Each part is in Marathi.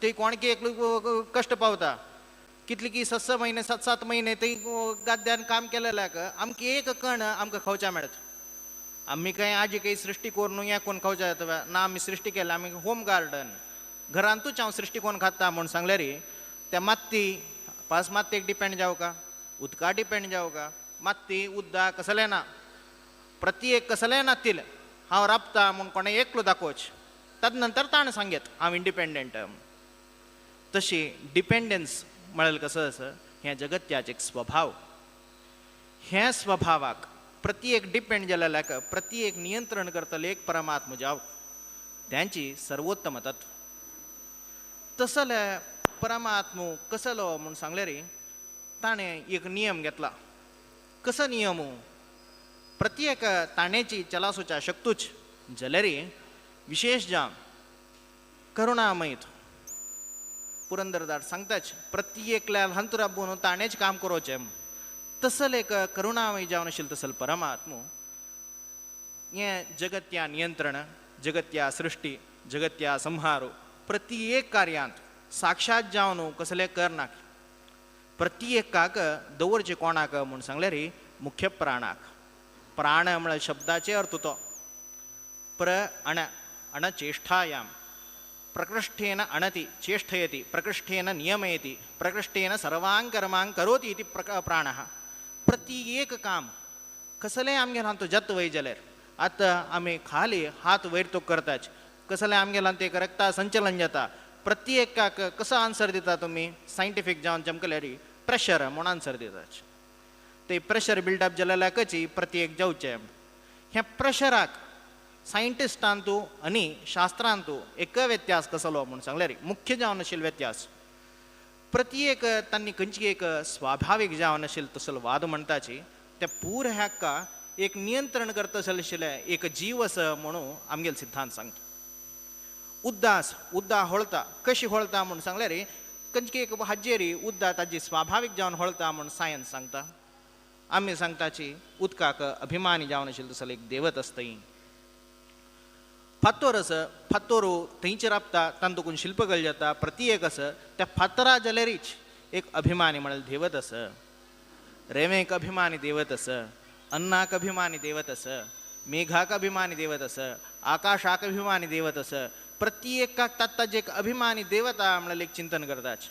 ते कोणके एक कष्ट पावता कितले की 6 महिने 7 महिने ते गाद्यान काम केलेलं आहे आमकी एक कण आमकां खावच्या मेळत आम्ही काही आजी काही सृष्टी करून या कोण खावच्या येता ना आम्ही सृष्टी केल्या आम्ही होम गार्डन घरांतूच हांव सृष्टी कोण खाता म्हणून सांगले रे त्या माती पास मातयेक डिपेंड जावं का उदका डिपेंड जावं का माती उदक कसलें ना प्रत्येक कसलें नातील हांव राबता म्हूण कोणें एकलो दाखोवच ताज नंतर ताणें सांगेत हांव इंडिपेंडंट तशी डिपेंडन्स म्हळ्यार कसं असं हें जगत्याचें एक स्वभाव हे स्वभावाक प्रत्येक डिपेंड जाल्ल्याक प्रत्येक नियंत्रण करतले एक परमात्मा जाव त्यांची सर्वोत्तम तत्व तसले परमात्मो कसलो म्हूण सांगले रे ताणें एक नियम घेतला कसो नियम प्रत्येक ताणेची चलासोच्या शक्तूच जाल्यार विशेष जावन करुणामयत पुरंदरदास सांगताच प्रत्येकल्या हंत राबून ताणेच काम करचें तसल एक करुणामय जावन आशिल्लो तसल परमात्मो हें जगत्या नियंत्रण जगत्या सृष्टी जगत्या संहारो प्रत्येक कार्यांत साक्षात जावन कसले करनाक प्रत्येकाक दवरचे कोणाक म्हूण सांगले रे मुख्य प्राणाक प्राण म्हळ्यार शब्दाचे अर्थ तो अणचेष्टायां प्रकृष्ठेन अणति चेष्टयति प्रकृष्ठेन नियमयति प्रकृष्ठेन सर्वांग कर्मांग करोति इति प्राणः प्रत्येक काम कसले आमगेर तो जत वय जाल्यार आतां आमी खाली हात वयर तो करताच कसले आमगेर ते रक्ता संचलन जाता प्रत्येकाक कसो आन्सर दिता तुमी सायंटिफीक जावन चमकल्यार प्रेशर म्हूण आन्सर दितात ते प्रेशर बिल्डअप जाल्याकची प्रत्येक जावचें ह्या प्रेशराक सायंटिस्टांतू आनी शास्त्रांतू एक व्यत्यास कसलो म्हूण सांगल्यार मुख्य जावन आशिल्लो व्यत्यास प्रत्येक तांणी खंयची एक स्वाभावीक जावन आशिल्लो तसलो वाद म्हणटाची त्या पुऱ्या हाका एक नियंत्रण करता आशिल्ले एक जीव आसा म्हणून आमगेलो सिद्धांत सांगता उद्दा होळता कशी होळता म्हूण सांगल्यार खंयची एक हाजेरी उद्दा ताजी स्वाभावीक जावन होळता म्हूण सायन्स सांगता आमी सांगताची उदकाक अभिमानी जावन आशिल्लो तसलो एक देवत आसता फातोर आसा फातोरू थंयचे राबता तांतून शिल्पकला जाता प्रत्येक आसा त्या फातरा जाल्यारीच एक अभिमानी म्हळ्यार देवत आसा रेंवेक अभिमानी देवत आसा अन्नाक अभिमानी देवत आसा मेघाक अभिमानी देवत आसा आकाशाक अभिमानी देवत आसा प्रत्येकाक ताजे एक अभिमानी देवता म्हळ्यार एक चिंतन करताच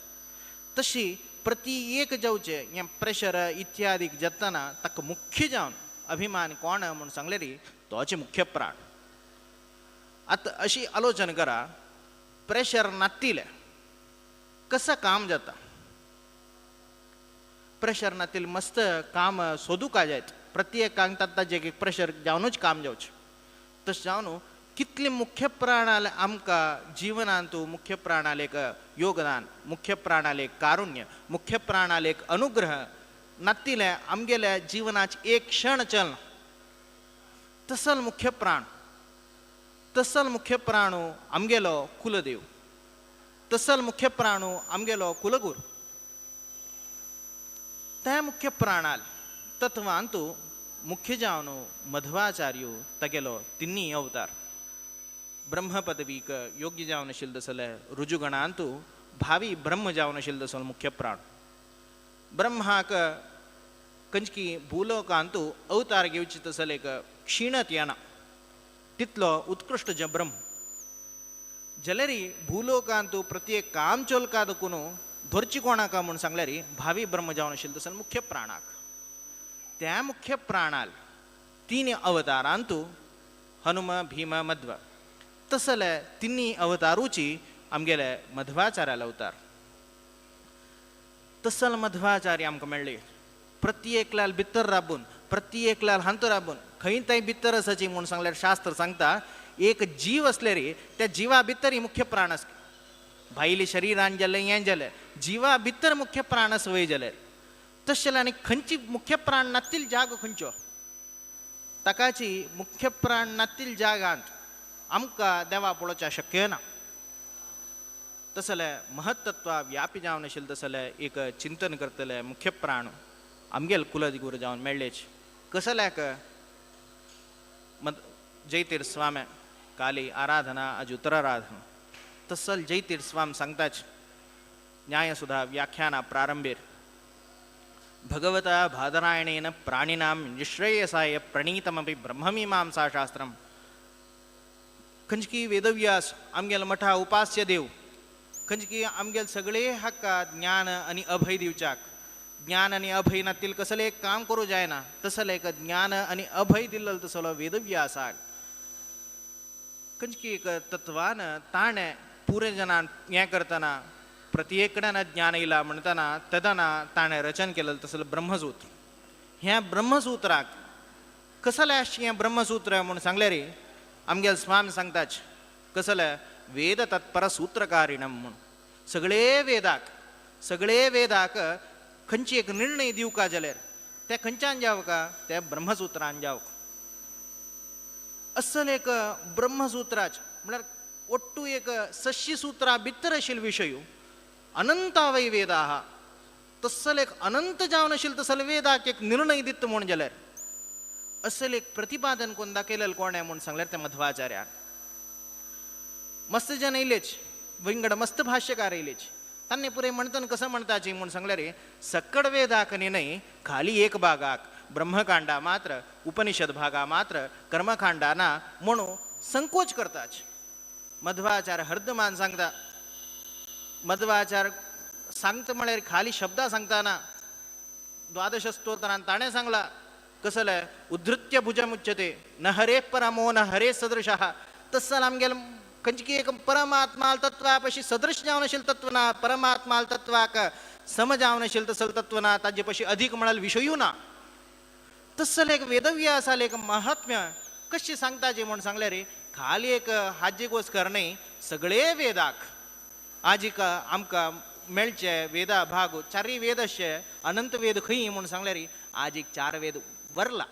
तशी प्रत्येक जावचे हें प्रेशर इत्यादीक जेतना ताका मुख्य जावन अभिमान कोण म्हूण सांगले रे तोचे मुख्य प्राण आतां अशी आलोचना करा प्रेशर नातिले कसं काम जाता प्रेशर नातील मस्त काम सोदूंक जायत प्रत्येकाक ताजे एक प्रेशर जावनूच काम जावचें तशें जावन कितले मुख्य प्राणाल आमकां जिवनांत मुख्य प्राणाल एक योगदान मुख्य प्राणाल एक कारुण्य मुख्य प्राणाल एक अनुग्रह नातिले आमगेल्या जिवनाचे एक क्षण चलना तसल मुख्य प्राणू आमगेलो कुलदेव तसल मुख्य प्राणू आमगेलो कुलगुरू त्या मुख्य प्राणाल तत्वांतू मुख्य जावन मध्वाचार्य तागेलो तिन्नी अवतार ब्रह्म पदवीक योग्य जावन आशिल्लो तसले रुजूगणांतू भावी ब्रह्म जावन आशिल्लो तसलो मुख्य प्राण ब्रह्माक खंयची भूलोकांतू अवतार घेवची तसले एक क्षीणत येना तितलो उत्कृष्ट जे ब्रह्म जाल्यार भूलोकांतू प्रत्येक काम चोलका देखून धरची कोणाका म्हूण सांगल्यार भावी ब्रह्म जावन आशिल्लो तसलो मुख्य प्राणाक त्या मुख्य प्राणाल 3 अवतारांतू हनुम भीम मध्व तसले 3 अवतारूची आमगेले मध्वाचार्याल अवतार तसल मध्वाचार्य आमकां मेळ्ळे प्रत्येकल्याल भितर राबून प्रत्येकल्याल हांत राबून खंय थंय भितर आसाची म्हूण सांगल्यार शास्त्र सांगता एक जीव असले रे त्या जिवा भितर मुख्य प्राण आस भायले शरिरान जालें हें जालें जिवा भितर मुख्य प्राण आस वय जाल्यार तशें जाल्यार आनी खंयची मुख्य प्राण नातील जागो खंयच्यो ताकाची मुख्य प्राण नातील जागांत आमकां देवा पळोवच्या शक्य ना तसले महत्त्वा व्यापी जावन आशिल्ले तसले एक चिंतन करतले मुख्य प्राण आमगेल कुलगुरू जावन मेळ्ळेच कसल्याक जयतीर स्वामी काली आराधना आज उत्तराराधना तसल जैतीर स्वाम सांगताच न्यायसुधा व्याख्याना प्रारंभेर भगवता भादरायणेन प्राणिनां निश्रेयसाय प्रणीतमपि ब्रह्ममीमांसा शास्त्रम खंचकी वेदव्यास आमगेल मठा उपास्य देव खंचकी आमगेल सगळे हक्का ज्ञान आणि अभय दिवच्याक ज्ञान आणि अभय नातील कसले एक काम करू जायना तसलं एक ज्ञान आणि अभय दिलं तसलं वेदव्यासाक खंचकी एक तत्वान ताण पुरे जणां हें करतना प्रत्येकडान ज्ञान येयला म्हणटना तदना ताणें रचन केलें तसलं ब्रह्मसूत्र ह्या ब्रह्मसूत्राक कसलें आसचें हें ब्रह्मसूत्र म्हूण सांगलें रे आमगेल स्वामी सांगताच कसलें वेद तत्पर सूत्रकारिणम म्हूण सगळे वेदाक खंयची एक निर्णय दिवका जाल्यार त्या खंयच्यान जावका त्या ब्रह्मसूत्रान जावका असल एक ब्रह्मसूत्राच म्हळ्यार ಒಟ್ಟು एक 600 सूत्रां भितर आशिल्लो विशय अनंतावय वेद आहा तसल एक अनंत जावन आशिल्लो तसल वेदाक एक निर्णय दित म्हूण जाल्यार असल एक प्रतिपादन कोण दाखयलेलें कोणें म्हूण सांगल्यार त्या मध्वाचार्यान मस्त जन येयलेच विंगड मस्त भाष्यकार येयलेच तांणी पुरे म्हणटन कसं म्हणताची म्हूण सांगल्यार सक्कड वेदाक न्ही खाली एक भागाक ब्रह्मकांडा मात्र उपनिषद भागा मात्र कर्मकांडा ना म्हणून संकोच करताच मध्वाचार्य हर्दमान सांगता मध्वाचार्य सांगता म्हळ्यार खाली शब्दां सांगताना द्वादश स्तोत्रान ताणें सांगला कसलें उद्धृत्य भुजमुच्यते न हरे परमो न हरे सदृशः तसल आमगेल खंयची एक परमात्मा तत्वा पशी सदृश जावन आशिल्लें तत्व ना परमात्मा तत्वाक सम जावन आशिल्लें तसल तत्व ना ताजे पशी अधिक म्हणाल विशयू ना तसल एक वेदव्यासाल एक महात्म्य कशी सांगताची म्हूण सांगल्यार खाली एक हाजी घोसकर न्ही सगळे वेदाक आजीक आमकां मेळचे वेदा भाग चारय वेद अशे अनंत वेद खंय म्हूण सांगल्यार आजीक 4 वेद वरला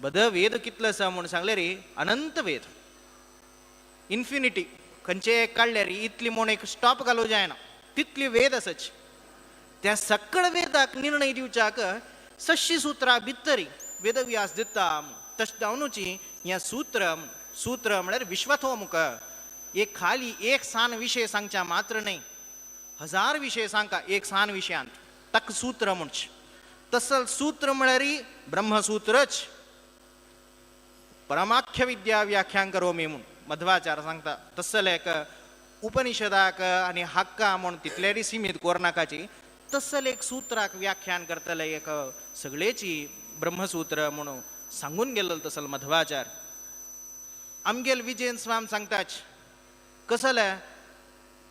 बद वेद कितलो आसा म्हूण सांगल्यार अनंत वेद इन्फिनिटी खंयचे एक काडल्यार इतली म्हूण एक स्टॉप घालूं जायना तितली वेद आसच त्या सक्कळ वेदाक निर्णय दिवच्याक 600 सुत्रां भितर वेदव्यास दिता तशें जावनूची हें सूत्र म्हळ्यार विश्वथोमुख एक खाली एक सान विशय सांगच्या मात्र न्ही 1000 विशय सांगता एक सान विशयांत ताका सूत्र म्हणचे तसल सूत्र म्हळ्यार ब्रह्मसूत्रच परमाख्य विद्या व्याख्यान करोमी म्हूण मध्वाचार्य सांगता तसल एक उपनिषदाक आनी हक्का म्हूण तितलेरी सीमित कोरनाकाची तसल एक सूत्राक व्याख्यान करतले एक सगळेची ब्रह्मसूत्र म्हणून सांगून गेलो तसल मध्वाचार्य आमगेल विजयन स्वाम सांगताच कसलें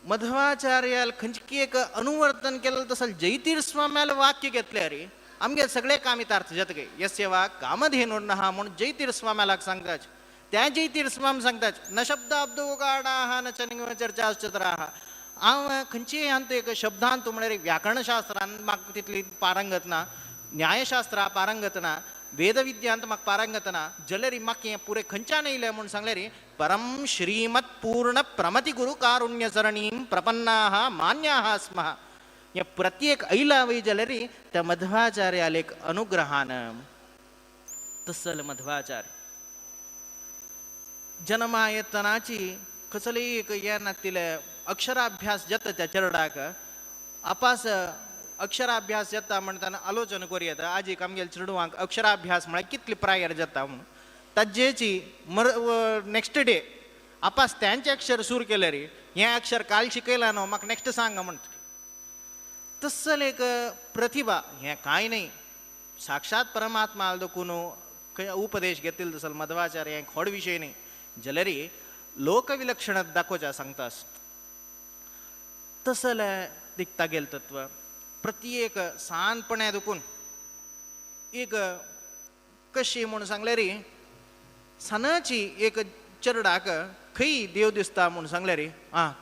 मध्वाचार्याल खंयची एक अनुवर्तन केलें तसल जयतीर स्वाम्याल वाक्य घेतले रे आमगे सगळे कामितार्थ जातके यस्य वा कामधेनुर्नहा म्हणून जयतीर स्वाम्यालाक सांगताच त्या जयतीर स्वाम सांगताच न शब्दाब्दोगाडाहा न चर्चाश्चतराहा हांव खंयची हांत एक शब्दांत म्हळ्यार व्याकरणशास्त्रांत म्हाका तितली पारंगत ना न्यायशास्त्रा पारंगत ना वेदविद्यांत म्हाका पारंगत ना जाल्यार म्हाका हें पुरे खंयच्यान येयलें म्हूण सांगल्यार परम श्रीमत पूर्ण प्रमती गुरु कारुण्य सरणीं प्रपन्नाः मान्याः स्मः हें प्रत्येक ऐला वय जाल्यार त्या मध्वाचार्याल एक अनुग्रहान तसल मध्वाचार्य जन्मायतनाची कसली एक हें नातिले अक्षराभ्यास जाता त्या चरडाक आपास अक्षराभ्यास जाता म्हणटाना आलोचना करूं येता आजीक आमगेल्या चेडवांक अक्षराभ्यास म्हळ्यार कितली प्रायर जाता म्हणून ताजेची नेक्स्ट डे आपास त्यांचे अक्षर सुरू केले रे हें अक्षर काल शिकयलां न्हू म्हाका नेक्स्ट सांगा म्हणटा तसल एक प्रतिभा हें कांय न्ही साक्षात परमात्मा देखून उपदेश घेतिल्लो तसल मध्वाचार्य हें खोड विशय न्ही जाल्यार लोकविलक्षणात दाखोवच्या सांगतास तसल दिखता गेल तत्व प्रत्येक सानपण्या देखून एक कशी म्हणून सांगल्यार सनाची एक चरडाक खंय देव दिसता म्हणून सांगल्यार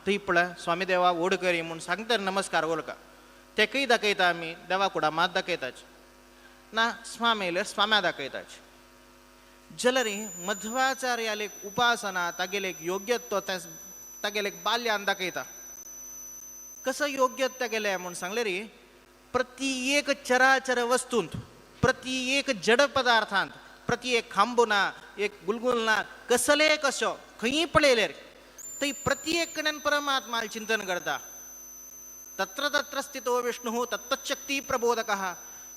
थंय पळय स्वामी देवा ओड करी म्हणून सांगता नमस्कार वळखा तेकय दाखयता आमी देवा कुडा मात दाखयताच ना स्वामी येयल्यार स्वाम्या दाखयताच जाल्यार मध्वाचार्याल एक उपासना तागेले एक योग्यत्व तागेले एक बाल्यान दाखयता कसं योग्यत्व तागेलें म्हणून सांगल्यार प्रत्येक चराचर वस्तूंत प्रत्येक जड पदार्थांत प्रत्येक खांबो ना एक गुलगुल ना कसले कशो खंय पळयल्यार थंय प्रत्येक कडेन परमात्मा चिंतन करता. तत्र तत्र स्थितो विष्णू तत्तशक्ती प्रबोधक.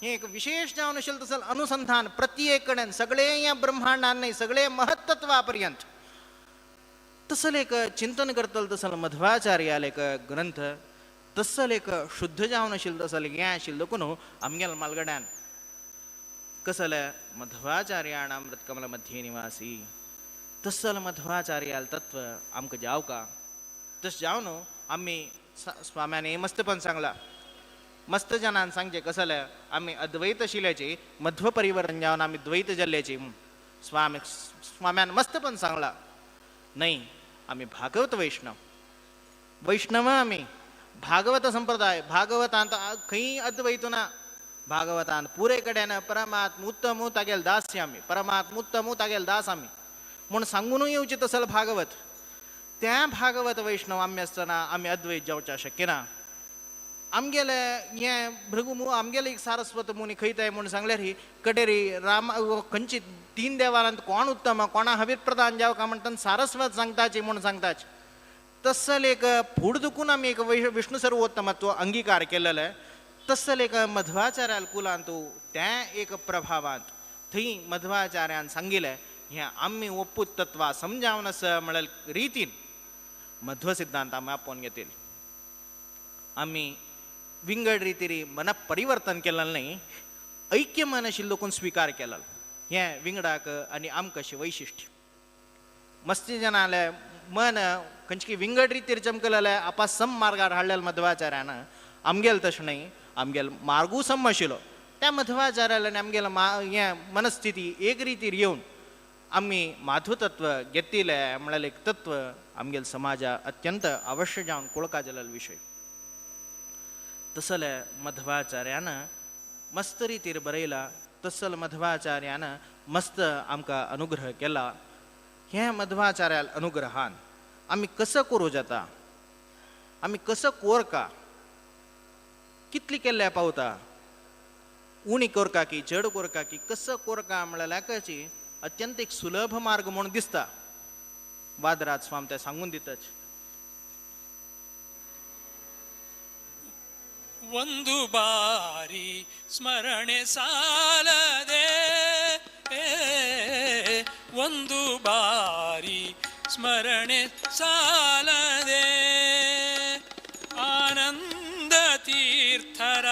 हे एक विशेष जावन आशिल्लें तसं अनुसंधान प्रत्येक कडेन सगळे या ब्रह्मांडान नाही सगळे महत्त्वापर्यंत तसल एक चिंतन करतल तसल मध्वाचार्याल एक ग्रंथ तसल एक शुद्ध जावन आशिल्लो तसल हें आशिल्लो कोण आमगेल मालगड्यान कसले मध्वाचार्याण अमृतकमल मध्ये निवासी तसल मध्वाचार्याल तत्व आमकां जावका तस जावन आमी स्वाम्याने मस्तपण सांगला मस्त जनान सांगचे कसले आमी अद्वैत शिल्याची मध्व परिवर्तन जावन आमी द्वैत जाल्ल्याची स्वाम्यान मस्तपण सांगला. नाही आम्ही भागवत वैष्णव आम्ही भागवत संप्रदाय भागवतांत खंय अद्वैत ना भागवतांत पुरे कडेन परमात्म उत्तम तागेल दास आमी परमात्म उत्तम तागेल दास आमी म्हूण सांगून येवचे तसल भागवत त्या भागवत वैष्णव आमी आसतना आमी अद्वैत जावच्या शक्य ना. आमगेले हें भृगु आमगेले एक सारस्वत मुनी खंयताय म्हूण सांगल्यार ही कडेरी राम खंयची तीन देवालांत कोण उत्तम कोणा हवीर प्रधान जावका म्हणटा सारस्वत सांगताची म्हूण सांगताच तसल एक फूड दुखून आमी एक विष्णू सर्वोत्तमत्व अंगीकार केलेले तसल एक मध्वाचार्याल कुलांत त्या एक प्रभावांत थंय मध्वाचार्यान सांगिल्लें हें आमी ओपूत तत्वां समजावन आसा म्हळ्यार रितीन मध्व सिद्धांत आमी आपोवन घेतली. आमी विंगड रितीरी मन परिवर्तन केलें नाही ऐक्य मन आशिल्लो कोण स्विकार केला हें विंगडाक आनी आमकां अशें वैशिश्ट्य मस्ती जनाले मन खंयची विंगड रितीर चमकलेले आपास सम मार्गार हाडलेले मध्वाचार्यान आमगेल तशें न्हय आमगेल मार्गू सम आशिल्लो त्या मध्वाचार्यान आमगेल हें मनस्थिती एक रितीर येवन आमी माधुतत्व घेतिले म्हळ्यार एक तत्व आमगेल समाजा अत्यंत अवश्य जावन कळका जाल्लो विशय. तसले मध्वाचार्यान मस्त रितीर बरयला तसल मध्वाचार्यान मस्त आमकां अनुग्रह केला. हे मध्वाचार्याल अनुग्रहान आमी कसं करूं जाता आमी कसं कोरका कितली केल्ल्या पावता उणी कोरका की चड कोरका की कसं कोरका म्हळ्यार अत्यंत एक सुलभ मार्ग म्हूण दिसता. वादराज स्वाम ते सांगून दिताच. ಒಂದು ಬಾರಿ ಸ್ಮರಣೆ ಸಾಲದೆ ಒಂದು ಬಾರಿ ಸ್ಮರಣೆ ಸಾಲದೆ ಆನಂದ ತೀರ್ಥರ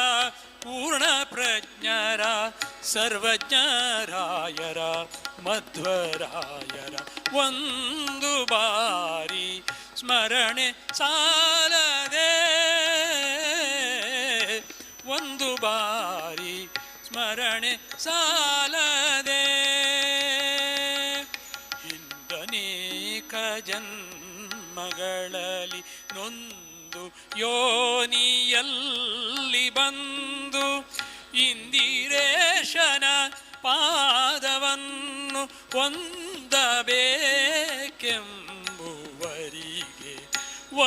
ಪೂರ್ಣ ಪ್ರಜ್ಞರ ಸರ್ವಜ್ಞರಾಯರ ಮಧ್ವರಾಯರ ಒಂದು ಬಾರಿ ಸ್ಮರಣೆ ಸಾಲದೆ ಒಂದು ಬಾರಿ ಸ್ಮರಣೆ ಸಾಲದೆ ಹಿಂದನೇಕ ಜನ್ಮಗಳಲ್ಲಿ ನೊಂದು ಯೋನಿಯಲ್ಲಿ ಬಂದು ಇಂದಿರೇಶನ ಪಾದವನ್ನು ಹೊಂದಬೇಕೆಂಬುವರಿಗೆ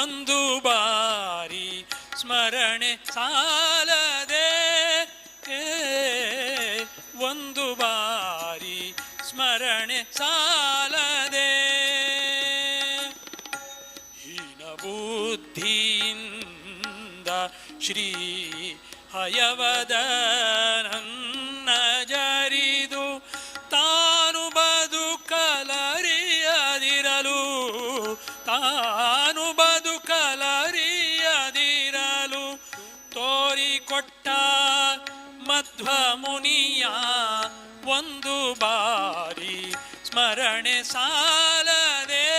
ಒಂದು ಬಾರಿ ಸ್ಮರಣೆ ಸಾಲದೆ ಒಂದು ಬಾರಿ ಸ್ಮರಣೆ ಸಾಲದೆ ಹೀನ ಬುದ್ಧಿಯಿಂದ ಶ್ರೀ ಹಯವದನನ್ನ ಜರಿದು ತಾನು ಬದುಕಲರಿಯದಿರಲು ತಾನು ಬದುಕಲರಿಯದಿರಲು ತೋರಿಕೊಟ್ಟ ಮಧ್ವ ಮುನಿಯ ಒಂದು ಬಾರಿ ಸ್ಮರಣೆ ಸಾಲದೆ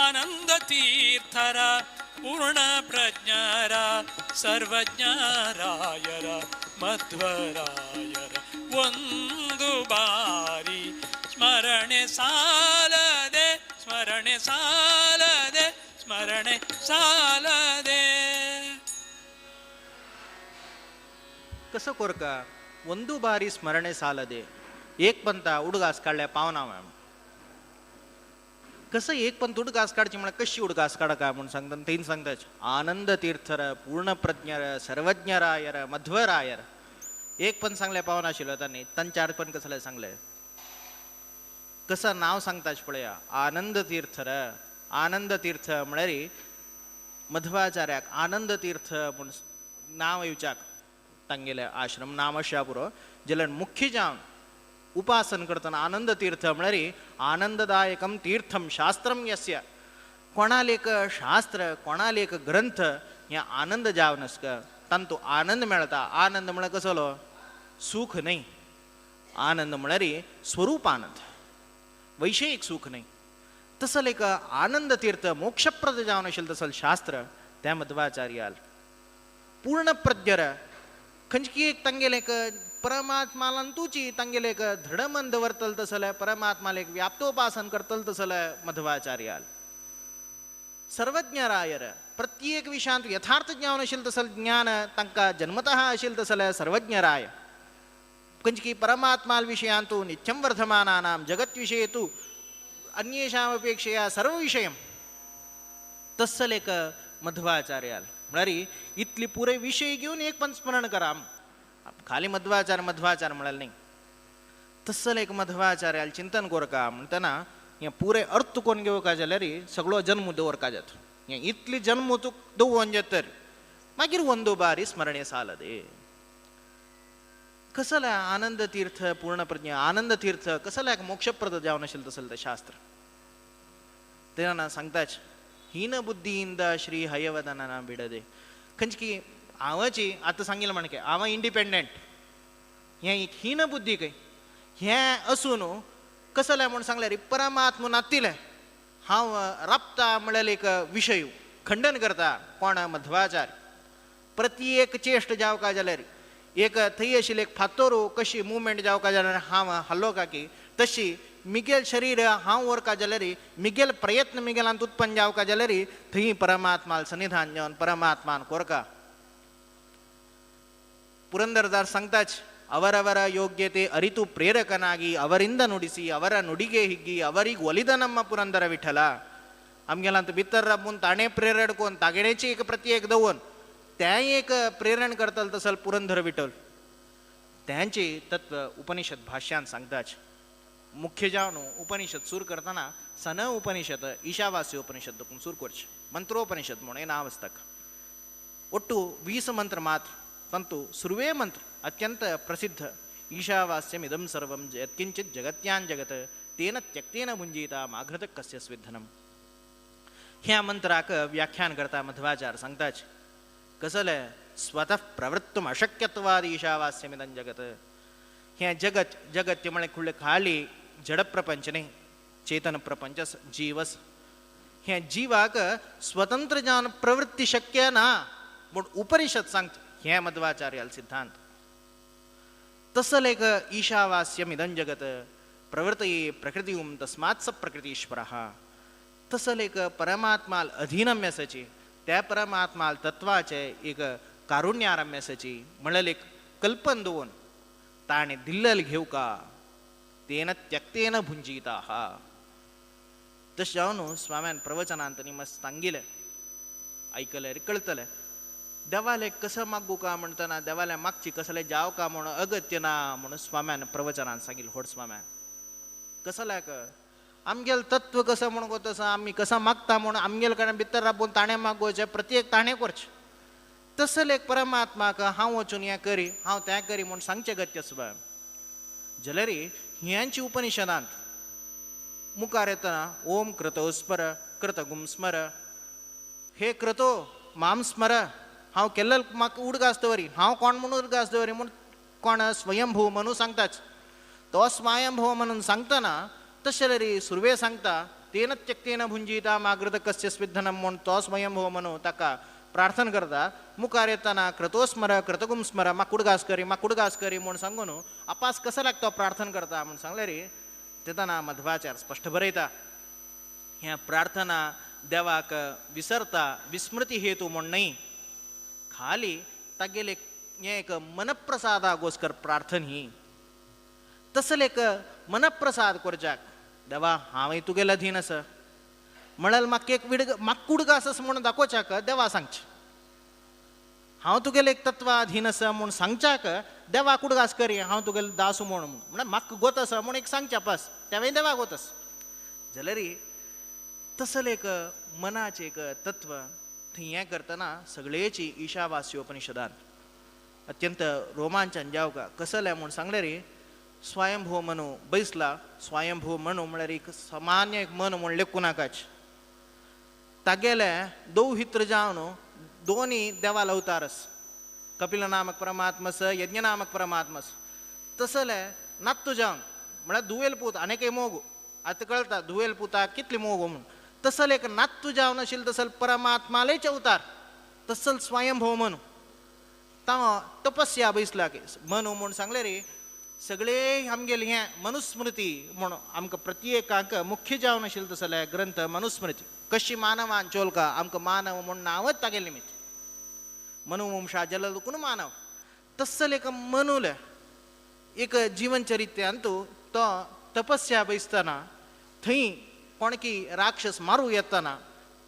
ಆನಂದ ತೀರ್ಥರ ಪೂರ್ಣ ಪ್ರಜ್ಞರ ಸರ್ವಜ್ಞರಾಯರ ಮಧ್ವರಾಯರ ಒಂದು ಬಾರಿ ಸ್ಮರಣೆ ಸಾಲದೆ ಸ್ಮರಣೆ ಸಾಲದೆ ಸ್ಮರಣೆ ಸಾಲದೆ. कसं कोरका ಒಂದು ಬಾರಿ ಸ್ಮರಣೆ ಸಾಲದೆ एक पंत उडगास काढल्या पावना मॅम कसं एक पंत उडगास काढची म्हणा कशी उडगास काढा काय म्हणून सांगतात तीन सांगतात आनंद तीर्थर पूर्ण प्रज्ञर सर्वज्ञरायर मध्वरायर एक पण सांगल्या पावना आशिल्लो त्यांनी तांचे अर्थ पण कसले सांगले कसं नाव सांगताच पळया आनंद तीर्थ र आनंद तीर्थ म्हळ्यार मध्वाचार्याक आनंद तीर्थ म्हूण नाव येवच्याक तांगेले आश्रम नाम अशा पुरो जाल्यार मुख्य जावन उपासन करतना आनंद तीर्थ म्हळ्यार आनंददायकम तीर्थम शास्त्रम यस्य कोणाल एक शास्त्र कोणाल एक ग्रंथ हे आनंद जावन आसका तांतू आनंद मेळटा आनंद म्हळ्यार कसलो सुख न्ही आनंद म्हळ्यार स्वरूप आनंद वैषयिक सुख नाही तसल एक आनंद तीर्थ मोक्षप्रद जावन आशिल्लें तसल शास्त्र त्या मध्वाचार्याल पूर्ण प्रज्ञर खंयची एक तांगेले एक परमात्मालांतूची तांगेले एक धडमन दवरतल तसले परमात्माला एक व्याप्तोपासन करतल तसले मध्वाचार्याल सर्वज्ञरायर प्रत्येक विषयांत यथार्थ ज्ञान आशिल्लें तसल ज्ञान तांकां जन्मतः आशिल्लें तसले सर्वज्ञराय खंयची परमात्मा विषयांतू नित्यं वर्धमानानां जगत विषये तू अन्येषामपेक्षया सर्व विषयं तस्सल एक मध्वाचार्याल म्हळ्यार इतली पुरे विषय घेवन एक पंचस्मरण करा खाली मध्वाचार मध्वाचार म्हळ्यार न्ही तस्सल एक मध्वाचार्याल चिंतन कोरका म्हणटना हे पुरे अर्थ कोण घेवका जाल्यार सगळो जन्म दवरका जाता हे इतली जन्म तूं दवरून तर मागीर ಒಂದು ಬಾರಿ ಸ್ಮರಣೆ ಸಾಲದೆ कसला आनंद तीर्थ पूर्ण प्रज्ञ आनंद तीर्थ कसला मोक्षप्रद जावन आशिल्लें तसलें तें शास्त्र तेन्ना सांगताच हीन बुद्धींद श्री हयवदना बिडदे खंयची हांवाची आतां सांगिल्लें म्हणके हांव इंडिपेंडंट हें एक हीन बुद्धी खंय हें असून कसलें म्हूण सांगल्यार परमात्मा नातिलें हांव राबता म्हळ्यार एक विशय खंडन करता कोण मध्वाचार प्रत्येक चेष्ट जावका जाल्यार एक थंय आशिल्ली एक फातोरू कशी मुवमेंट जावका जाल्यार हांव हल्लो की तशी मिगेल शरीर हांव व्हरका जाल्यार मिगेल प्रयत्न मिगेलांत उत्पन्न जावका जाल्यार थंय परमात्माल सन्निधान जावन परमात्मान कोरका ಪುರಂದರದಾರ್ ಸಂತಾಚ್ ಅವರವರ ಯೋಗ್ಯತೆ ಅರಿತು ಪ್ರೇರಕನಾಗಿ ಅವರಿಂದ ನುಡಿಸಿ ಅವರ ನುಡಿಗೆ ಹಿಗ್ಗಿ ಅವರಿಗೆ ಒಲಿದ ನಮ್ಮ ಪುರಂದರ ವಿಠಲ आमगेला भितर राबून ताणें प्रेरण कोण तागेण्याची एक प्रत्येक दवरून त्या एक प्रेरण करतल तसल पुरंदर विठल त्यांचे तत्व उपनिषद भाष्यान सांगताच मुख्य जावन उपनिषद सूर करतना सन उपनिषद ईशावास्य उपनिषद देखून सूर करचे मंत्रोपनिषद म्हणून हे नाव आसता ಒಟ್ಟು 20 ಮಂತ್ರ ಮಾತ್ರ परंतु सुर्वे मंत्र अत्यंत प्रसिद्ध ईशावास्यम इदम सर्वम यत्किंचित जगत्यान जगत तेन त्यक्तेन भुंजीता माघृत कस्य स्विद्धनम ह्या मंत्राक व्याख्यान करता मध्वाचार सांगताच कसले स्वतः प्रवृत्तम अशक्यत्वाद ईशावास्यमिदं जगत हे जगत जगत ते म्हळ्यार खुले खाली जड प्रपंच न्ही चेतन प्रपंच जीवस हे जीवाक स्वतंत्र जावन प्रवृत्ती शक्य ना म्हूण उपनिषद सांगता हे मध्वाचार्याल सिद्धांत तसल एक ईशावास्यमिदं जगत प्रवृत्तये प्रकृतिं तस्मात् स प्रकृतीश्वरः तसल एक परमात्माल अधीनम्यसाची त्या परमात्माल तत्वाचे एक कारुण्यारम्यसाची म्हळ्यार एक कल्पन दवरून ताणें दिल्लल घेवका तेन त्यक्तेन भुंजीता तशें जावन स्वाम्यान प्रवचनांत मस्त सांगिल्लें आयकल्यार कळटलें देवाले कसं मागू का म्हणटना देवाले मागची कसले जाव का म्हण अगत्य ना म्हणून स्वाम्यान प्रवचनान सांगिल्लें व्हड स्वाम्यान कसल्याक आमगेल तत्व कसं म्हणून तसं आमी कसं मागता म्हणून आमगेल कडेन भितर राबून ताणें मागोवचें प्रत्येक ताणें करचें तसल एक परमात्माक हांव वचून हें करी हांव तें करी म्हूण सांगचें गत्य स्वाम जाल्यार ह्यांची उपनिशदांत मुखार येतना ओम क्रतो स्मर कृतगुम स्मर हे क्रतो माम स्मर हांव केल्लो म्हाका उडक आसतवरी हांव कोण म्हणून उडक आसतवरी म्हूण कोण स्वयंभू म्हणून सांगताच तो स्वयंभू म्हणून सांगतना तशें रे सुर्वे सांगता तेन त्यक्तेन भुंजीता मागृत कस्य स्विद्धनम म्हूण तो स्वयंभू म्हणून ताका प्रार्थना करता मुखार येतना क्रतो स्मर कृतगुम स्मर म्हाका उडगास करी म्हूण सांगून आपास कसो लागता प्रार्थना करता म्हूण सांगले रे तेतना मध्वाचार स्पश्ट बरयता ह्या प्रार्थना देवाक विसरता विस्मृती हेतू म्हूण न्ही खाली तागेले हें एक मनप्रसादागोस्कर प्रार्थना ही तसले एक मनप्रसाद करच्याक देवा हांवय तुगेलो अधीन आसा म्हळ्यार म्हाका एक म्हाका उडगास आसा म्हणून दाखोवच्याक देवा सांगचें हांव तुगेलें एक तत्वाधीन आसा म्हूण सांगच्याक देवा कुडगास करी हांव तुगेलो दासू म्हूण म्हाका गोत आसा म्हूण एक सांगच्या पास तेवें देवा गोत आसा जाल्यार तसले एक मनाचें एक तत्व थंय हें करतना सगळेची ईशावास्य उपनिषदांत अत्यंत रोमांचन जावका कसले म्हूण सांगले रे स्वयंभू मनू बैसला स्वयंभू मनू म्हळ्यार एक सामान्य एक मन म्हूण लेखू नाकाच तागेले दौहित्र जावन दोन्ही देवाला अवतारस कपिल नामक परमात्मस यज्ञ नामक परमात्मस तसले नात्तू जावन म्हळ्यार धुवेल पूत आनीक मोगू आतां कळटा धुवेल पुताक कितली मोगू म्हणून तसल एक नात्तू जावन आशिल्लो तसल परमात्मालेच अवतार तसल स्वयंभव मनू तां तपस्या बैसला की मनू म्हूण सांगले रे सगळे आमगेले हें मनुस्मृती म्हूण आमकां प्रत्येकाक मुख्य जावन आशिल्लो तसले ग्रंथ मनुस्मृती कशी मानवान चोलका आमकां मानव म्हूण नांवच तागेलें निमित्त मनु वंशा जललकून मानव तसल एक मनूल एक जीवनचरित्यांतू तो तपस्या बैसतना थंय कोणकी राक्षस मारूं येतना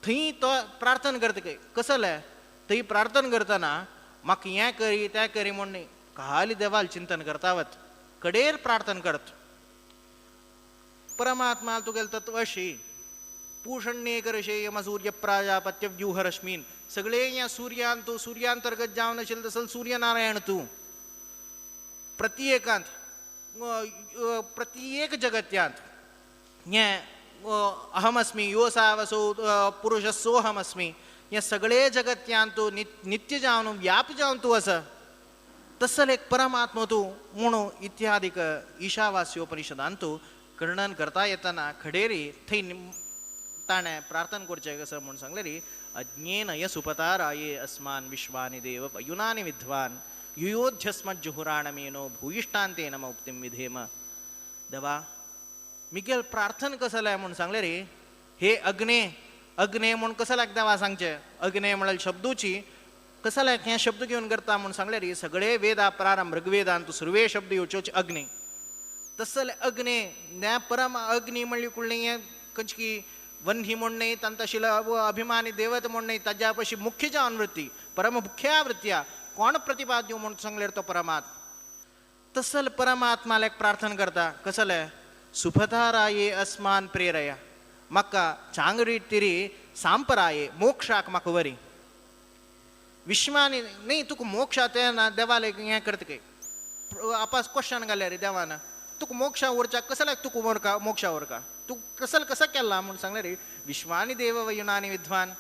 थंय तो प्रार्थना करता काय कसले थंय प्रार्थना करतना म्हाका हें करी तें करी म्हूण खाली देवाल चिंतन करतावत कडेर प्रार्थना करता परमात्मा तुगेल तत्व अशी पूषण्ये करशे यम सूर्य प्राजापत्य व्यूह रश्मीन सगळे या सूर्यान तूं सूर्यांतर्गत जावन आशिल्लो तसल सूर्यनारायण तूं प्रत्येक जगत्यांत हें अहमस्मी यो सावसो पुरुषस्सोहमस्मी हे सगळे जगत्यांत तूं नित्य जावन व्याप जावन तूं आसा तसल एक परमात्मा तूं म्हणून इत्यादीक ईशावास्योपनिषदांत तूं वर्णन करता येतना खडेरी थंय ताणें प्रार्थना करचें कसं म्हूण सांगलें रे अज्ञेन यसुपताराये अस्मान् विश्वानि देव पयुनानि विद्वान् युयोध्यस्मज्जुहुराणमेनो भूयिष्ठान्तेन मुक्तिं विधेम देवा मिगेल प्रार्थना कसले म्हूण सांगलें रे हे अग्ने अग्ने म्हूण कसल्याक देवा सांगचें अग्ने म्हळ्यार शब्दूची कसल्याक हे शब्द घेवन करता म्हूण सांगलें रे सगळे वेदा प्रारंभ ऋग्वेदांत सर्वे शब्द येवचे अग्ने तसले अग्ने त्या परम अग्नी म्हणली कुळ्ळें हें खंयची वन्ही म्हूण न्ही तांत आशिल्लो अभिमानी देवत म्हूण न्ही ताज्या पशी मुख्य जावन वृत्ती परम मुख्या वृत्त्या कोण प्रतिपाद्य म्हूण सांगल्यार तो परमात्मा तसल परमात्माक प्रार्थना करता कसले सुफताराये अस्मान प्रेरया म्हाका चांगरी तिरी सांपराये मोक्षाक म्हाका वरी विश्वानी न्ही तुका मोक्षात येना देवाले हें करता काय आपास क्वेश्चन घाले रे देवान तुका मोक्षा व्हरच्या कसल्याक तुका व्हरका मोक्षा व्हरका तू कसं केला म्हणून सांगले रे विश्वानी देव वयुनानी विद्वान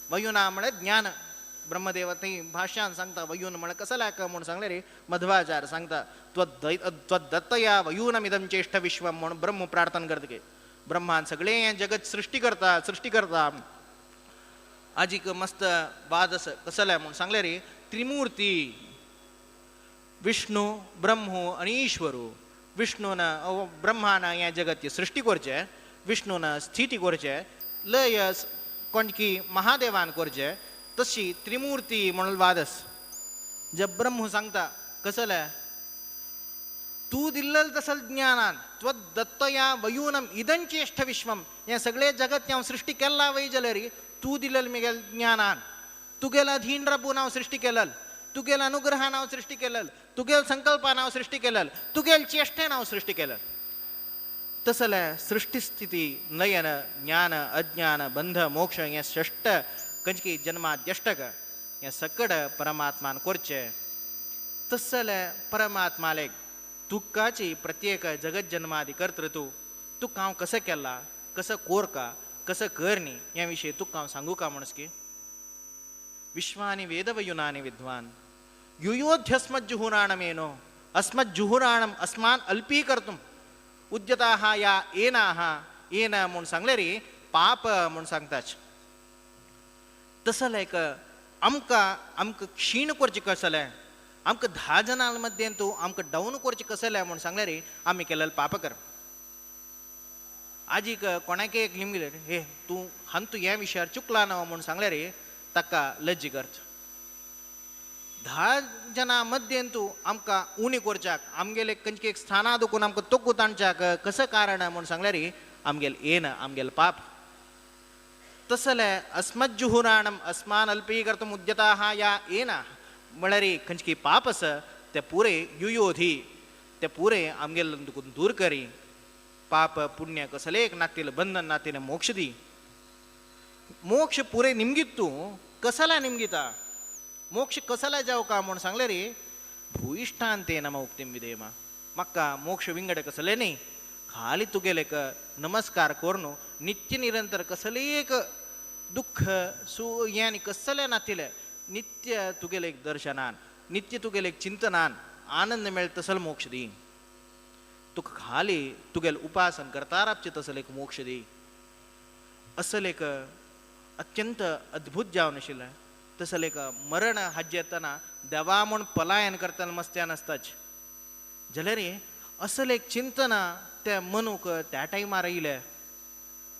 वयुना म्हळ्यार ज्ञान ब्रह्मदेव थंय भाष्यान सांगता वयून म्हळ्यार कसल्याक म्हूण सांगले रे मध्वाचार्य सांगता त्वदत्तया वयूनमिदं चेष्ट विश्वम म्हूण ब्रह्म प्रार्थना करता की ब्रह्मान सगळे हें जगत सृष्टी करता आजीक मस्त बाद कसले म्हूण सांगले रे त्रिमूर्ती विष्णू ब्रह्मो आनी ईश्वरू विष्णून ब्रह्मान हें जगत सृष्टी करचें विष्णून स्थिती करचें लय कोणकी महादेवान करचें तशी त्रिमूर्ती म्हणून वादस जे ब्रह्म सांगता कसले तूं दिल्लें तसल ज्ञानान त्वदत्तया वयूनम इदं चेष्ट विश्वम हें सगळें जगत हांव सृष्टी केला वय जाल्यार तूं दिल्लें म्हगेल ज्ञानान तुगेल अधीन राबून हांव सृष्टी केलें तुगेल अनुग्रहान हांव सृष्टी केलें तुगेल संकल्पान हांव सृष्टी केलें तुगेल चेष्टेन हांव सृष्टी केलें तसले सृष्टी स्थिती नयन ज्ञान अज्ञान बंध मोक्ष हें षष्ट खंयची जन्माद्यष्टक हें सकड परमात्मान करचें तसले परमात्मालेक तुकाची प्रत्येक जगत जन्मादी कर्तृ तुका हांव कसं केला कसं कोरका कसं करनी ह्या विशयी तुका हांव सांगू का म्हणूस की विश्वानि वेदवयुनानि विद्वान युयोध्यस्मज्जुहुराणमेनो अस्मज्जुहुराणम अस्मान अल्पीकर्तुम उद्यताः या एनाः येन म्हूण सांगले रे पाप म्हूण सांगताच तसले एक आमकां क्षीण करचें कसलें आमकां 10 जनां मध्यें तूं आमकां डावन करचें कसलें म्हूण सांगलें रे आमी केलें पाप कर आजीक कोणाक एक लिमले हे तूं तूं ह्या विशयार चुकला न्हू म्हूण सांगलें रे ताका लज्ज करता 10 जनां मध्यें तूं आमकां उणी करच्याक आमगेले खंयची एक स्थानां दुखून आमकां तोकू ताणच्याक कसं कारण म्हूण सांगलें रे आमगेल येन आमगेल पाप तसले अस्मज्जुहुराणम अस्मान अल्पीकर्तुम उद्यताः या येना म्हळ्यार खंयची पाप आसा ते पुरे युयोधी ते पुरे आमगेल दूर करी पाप पुण्य कसले एक नातीलं बंधन नातीलं मोक्ष दी मोक्ष पुरे निमगित तूं कसला निमगिता मोक्ष कसला जाव का म्हणून सांगले रे भूइष्ठांते नम उक्तीम विधेमा म्हाका मोक्ष विंगड कसले न्ही खाली तुगेले एक नमस्कार करून नित्य निरंतर कसले एक दुःख सु यानी कसले नातिले नित्य तुगेले एक दर्शनान नित्य तुगेले एक चिंतनान आनंद मेळ तसल मोक्ष दी तुका खाली तुगेल उपासन करता रावचे तसल एक मोक्ष दी असल एक अत्यंत अद्भुत जावन आशिल्लें तसल एक मरण हाज्य येतना देवा म्हूण पलायन करतना मस्त्यान आसताच जाल्यार असल एक चिंतना त्या मनूक त्या टायमार येयलें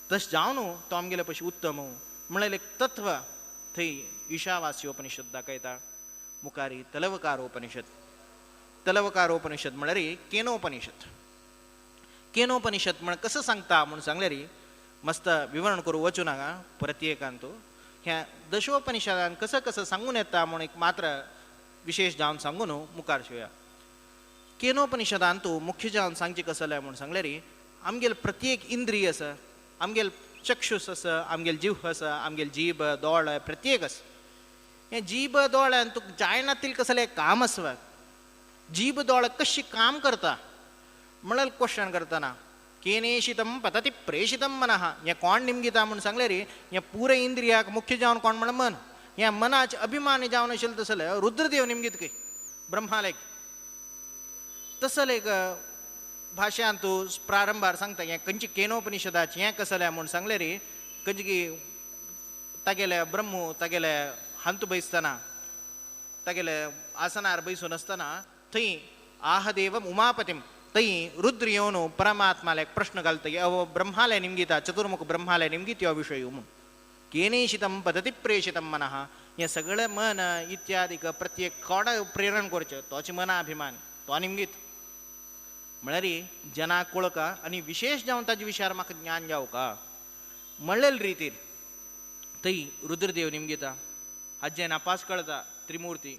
तशें जावन तो आमगेले पयशे उत्तम म्हळ्यार एक तत्व थंय ईशावासी उपनिशद दाखयता मुखारी तलवकार उपनिशद म्हळ्यार केनोपनिशद केनोपनिशद म्हण कसं सांगता म्हणून सांगल्यार मस्त विवरण करूं वचूं नाका प्रत्येकान तूं ह्या दशोपनिशदान कसं कसं सांगून येता म्हणून एक मात्र विशेष जावन सांगून मुखार शिवया केनोपनिशदान तूं मुख्य जावन सांगचें कसलें म्हणून सांगल्यार आमगेल प्रत्येक इंद्रिय आसा आमगेल चक्षुस आसा आमगेल जीव आसा आमगेल जीब दोळ प्रत्येक आसा हे जीब दोळ्यान तुका जायना तितलें कसलें काम आसा जीब दोळ कशी काम करता म्हळ्यार क्वेश्चन करतना केनेशितम पतती प्रेषितम मनः हें कोण निमगिता म्हणून सांगल्यार हें पुरे इंद्रियाक मुख्य जावन कोण म्हण मन ह्या मनाचे अभिमानी जावन आशिल्लें तसलें रुद्रदेव निमगीत खंय ब्रह्मालयक तसल एक भाशेन तूं प्रारंभार सांगता हें खंयची केनोपनिशदाचें हें कसलें म्हणून सांगल्यार खंयची की तागेले ब्रह्मू तागेले हांत बसतना तागेले आसनार बसून आसतना थंय आहदेवम उमापतीम थंय रुद्र येवन परमात्माला एक प्रश्न घालता की अहो ब्रह्मालय निमगिता चतुर्मुख ब्रह्मालय निमगीत हो विशय म्हणून केनेशितम पद्धती प्रेषितम मनः हें सगळें मन इत्यादीक प्रत्येक कोणाक प्रेरण करचें तोच मनाभिमान तो निमगीत म्हळ्यार जनाक कळका आनी विशेष जावन ताजे विशयार म्हाका ज्ञान जावका म्हणलेले रितीन थंय रुद्रदेव निमगिता हाजे नापास कळता त्रिमुर्ती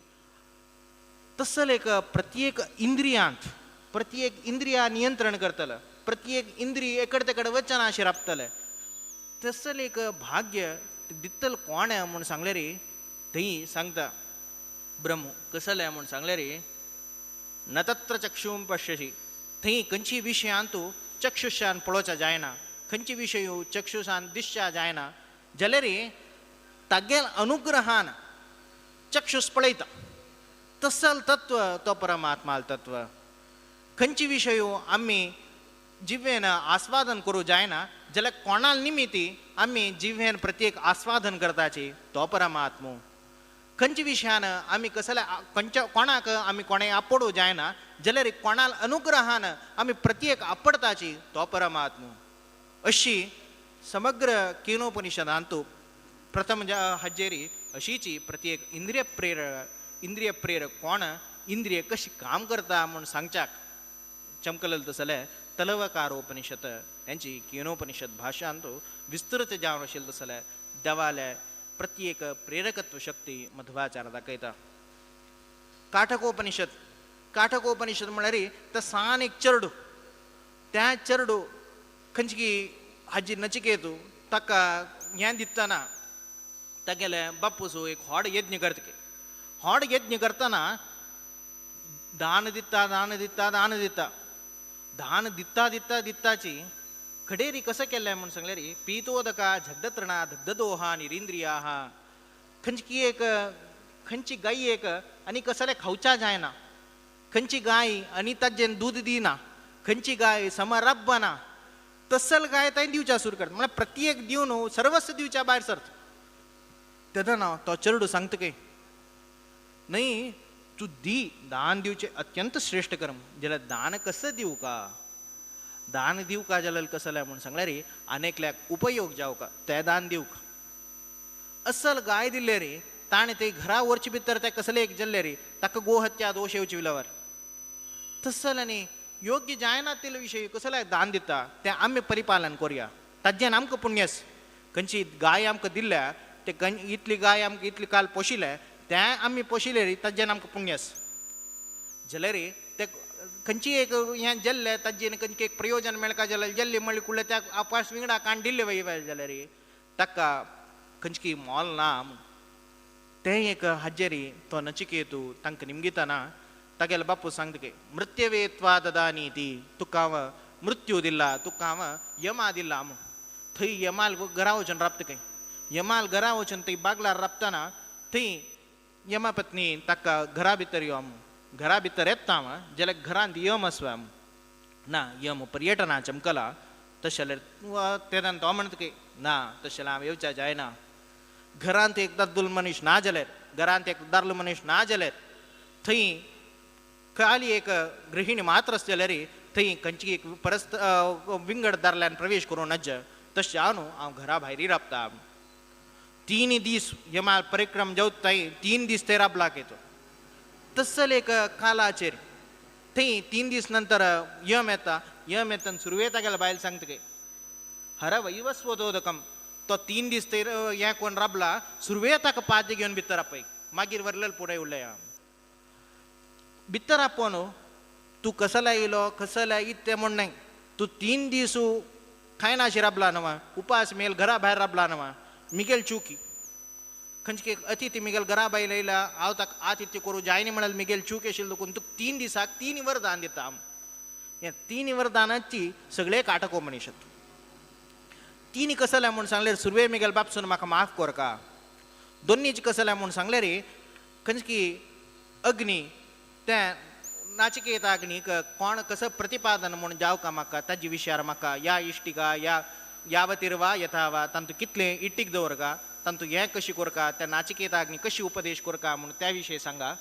तसल एक प्रत्येक इंद्रियांत प्रत्येक इंद्रिया नियंत्रण करतले प्रत्येक इंद्रिय एकड तेकड वचना अशें राबतले तसल एक भाग्य दितल कोण म्हूण सांगल्यार थंय सांगता ब्रह्म कसलें म्हूण सांगल्यार न तत्र चक्षुम पश्यसी थंय खंयची विशयान तूं चक्षुशान पळोवचा जायना खंयची विशय चक्षुशान दिसचा जायना जाल्यार तागेल अनुग्रहान चक्षुस पळयता तसल तत्व तो परमात्माल तत्व खंयची विशय आमी जिवेन आस्वादन करूं जायना जाल्यार कोणाल निमित्ती आमी जिवेन प्रत्येक आस्वादन करताची तो परमात्मो खंयच्या विशयान आमी कसले कोणाक आमी कोणें आपडूं जायना जाल्यार कोणाल अनुग्रहान आमी प्रत्येक आपडताची तो परमात्मो अशी समग्र केनोपनिशदांत तूं प्रथम हाजेरी अशीची प्रत्येक इंद्रिय प्रेरक कोण इंद्रिय कशी काम करता म्हूण सांगच्याक चमकलें तसलें तलवकारोपनिशद तेंची केनोपनिशद भाशांत विस्तृत जावन आशिल्लें तसलें देवाले प्रत्येक प्रेरकत्व शक्ती मध्वाचार दाखयता काठकोपनिशद म्हळ्यार तो सान एक चरडू त्या चरडू खंयची की हाजी नचिकेतू ताका हें दितना तागेले बापूसू एक व्हड यज्ञ करता व्हड यज्ञ करतना दान दिताची खडेरी कसं केल्लें म्हूण सांगल्यार पितोदका झड्डत्रणा दग्धदोहा निरिंद्रिया खंयची गाय एक आनी कसले खावचा जायना खंयची गाय आनी ताजें दूद दिना खंयची गाय समरब्बना तसल गाय ताणें दिवच्या सुरू करता म्हळ्यार प्रत्येक दिवन सर्वस्व दिवच्या भायर सरता तेदना तो चेडू सांगता की न्हय तूं दी दान दिवचें अत्यंत श्रेष्ठ कर्म जाल्यार दान कसं दिवं का दान दिवका जाल्यार कसलें म्हूण सांगल्यार अनेकल्याक उपयोग जावका तें दान दिवका असल गाय दिल्ले रे ताणें ते घरा व्हरचे भितर तें कसलें एक जाल्लें रे ताका गोहत्या दोश येवचे विलावर तसल आनी योग्य जायना तितले विशय कसले दान दिता तें आमी परिपालन करुया ताजेन आमकां पुण्यस खंयची गाय आमकां दिल्या ते इतली गाय आमकां इतली काल पोशिल्ले त्या आम्ही पोशिले रे ताजेन आमकां पुण्यस जाल्यार रे ते खंयची एक हें जेल्ले ताजेन खंयची एक प्रयोजन मेळका जाल्यार जेल्ले म्हणले कुळ्ळे त्या आपास विंगडा काण दिल्ले वय जाल्यार रे ताका खंयची मोल ना म्हूण तें एक हाजेरी तो नचिकेतू तांकां निमगिताना तागेलो बापूय सांगता की मृत्यवेत्वा ददानी ती तुका हांव मृत्यू दिला तुका हांव यमा दिला म्हूण थंय यमाल घरा वचून राबता खंय यमाल घरा वचून थंय बागलार राबतना थंय यमा पत्नी ताका घरा भितर यो म्हूण घरा भितर येता हांव जाल्यार घरांत यम आसवा म्हूण ना यम पर्यटना चमकला तशें जाल्यार तेन्ना तो म्हणटा की ना तशें जाल्यार हांव येवच्या जायना घरांत एक दादलो मनीस ना जाल्यार घरांत एक दादलो मनीस ना जाल्यार थंय खाली एक गृहिणी मात्र आसता जाल्यार थंय खंयची एक परस्त विंगड दारल्यान प्रवेश करूं नज तशें हांव न्हू हांव घरा भायरी राबता 3 दीस यमाल परिक्रम जावत थंय 3 दीस ते राबलाक येतो तसल एक कालाचेर थंय 3 दीस नंतर यम येता सुरवेत तागेल्या बायल सांगता की हर वैवस्वतोदकम तो 3 दीस ते हें कोण राबला सुरवेत ताका पाद्य घेवन भितर आपय मागीर व्हरलेलो पुराय उरलें भितर आपोवन तूं कसला येयलो कसला इत्ते म्हण न्हय तूं 3 दीस खायनाशी राबला न्हय उपास मेल घरा भायर राबला न्हय मिगेल चुकी खंयची एक अतिथी मिगेल घरा भायर येयला हांव ताका आतिथ्य करूं जायना म्हणाल मिगेल चूक आशिल्लो देखून तुका 3 दिसाक 3 वरदान दिता हे 3 वरदानाची सगळे काटको मनीस 3 कसल्या म्हूण सांगल्यार सुरवे मिगेल बापसून म्हाका माफ कर का दोनीच कसल्या म्हूण सांगल्यार खंयची अग्नी त्या नाचिकेता अग्नीक कोण कसं प्रतिपादन म्हूण जावका म्हाका ताजे विशयार म्हाका या इश्टिका या यावतीर यथा वा तांतू कितले इट्टीक दवरका तांतू हें कशी करका त्या नाचिकेता अग्नी कशी उपदेश करका म्हूण त्या विशयी सांगा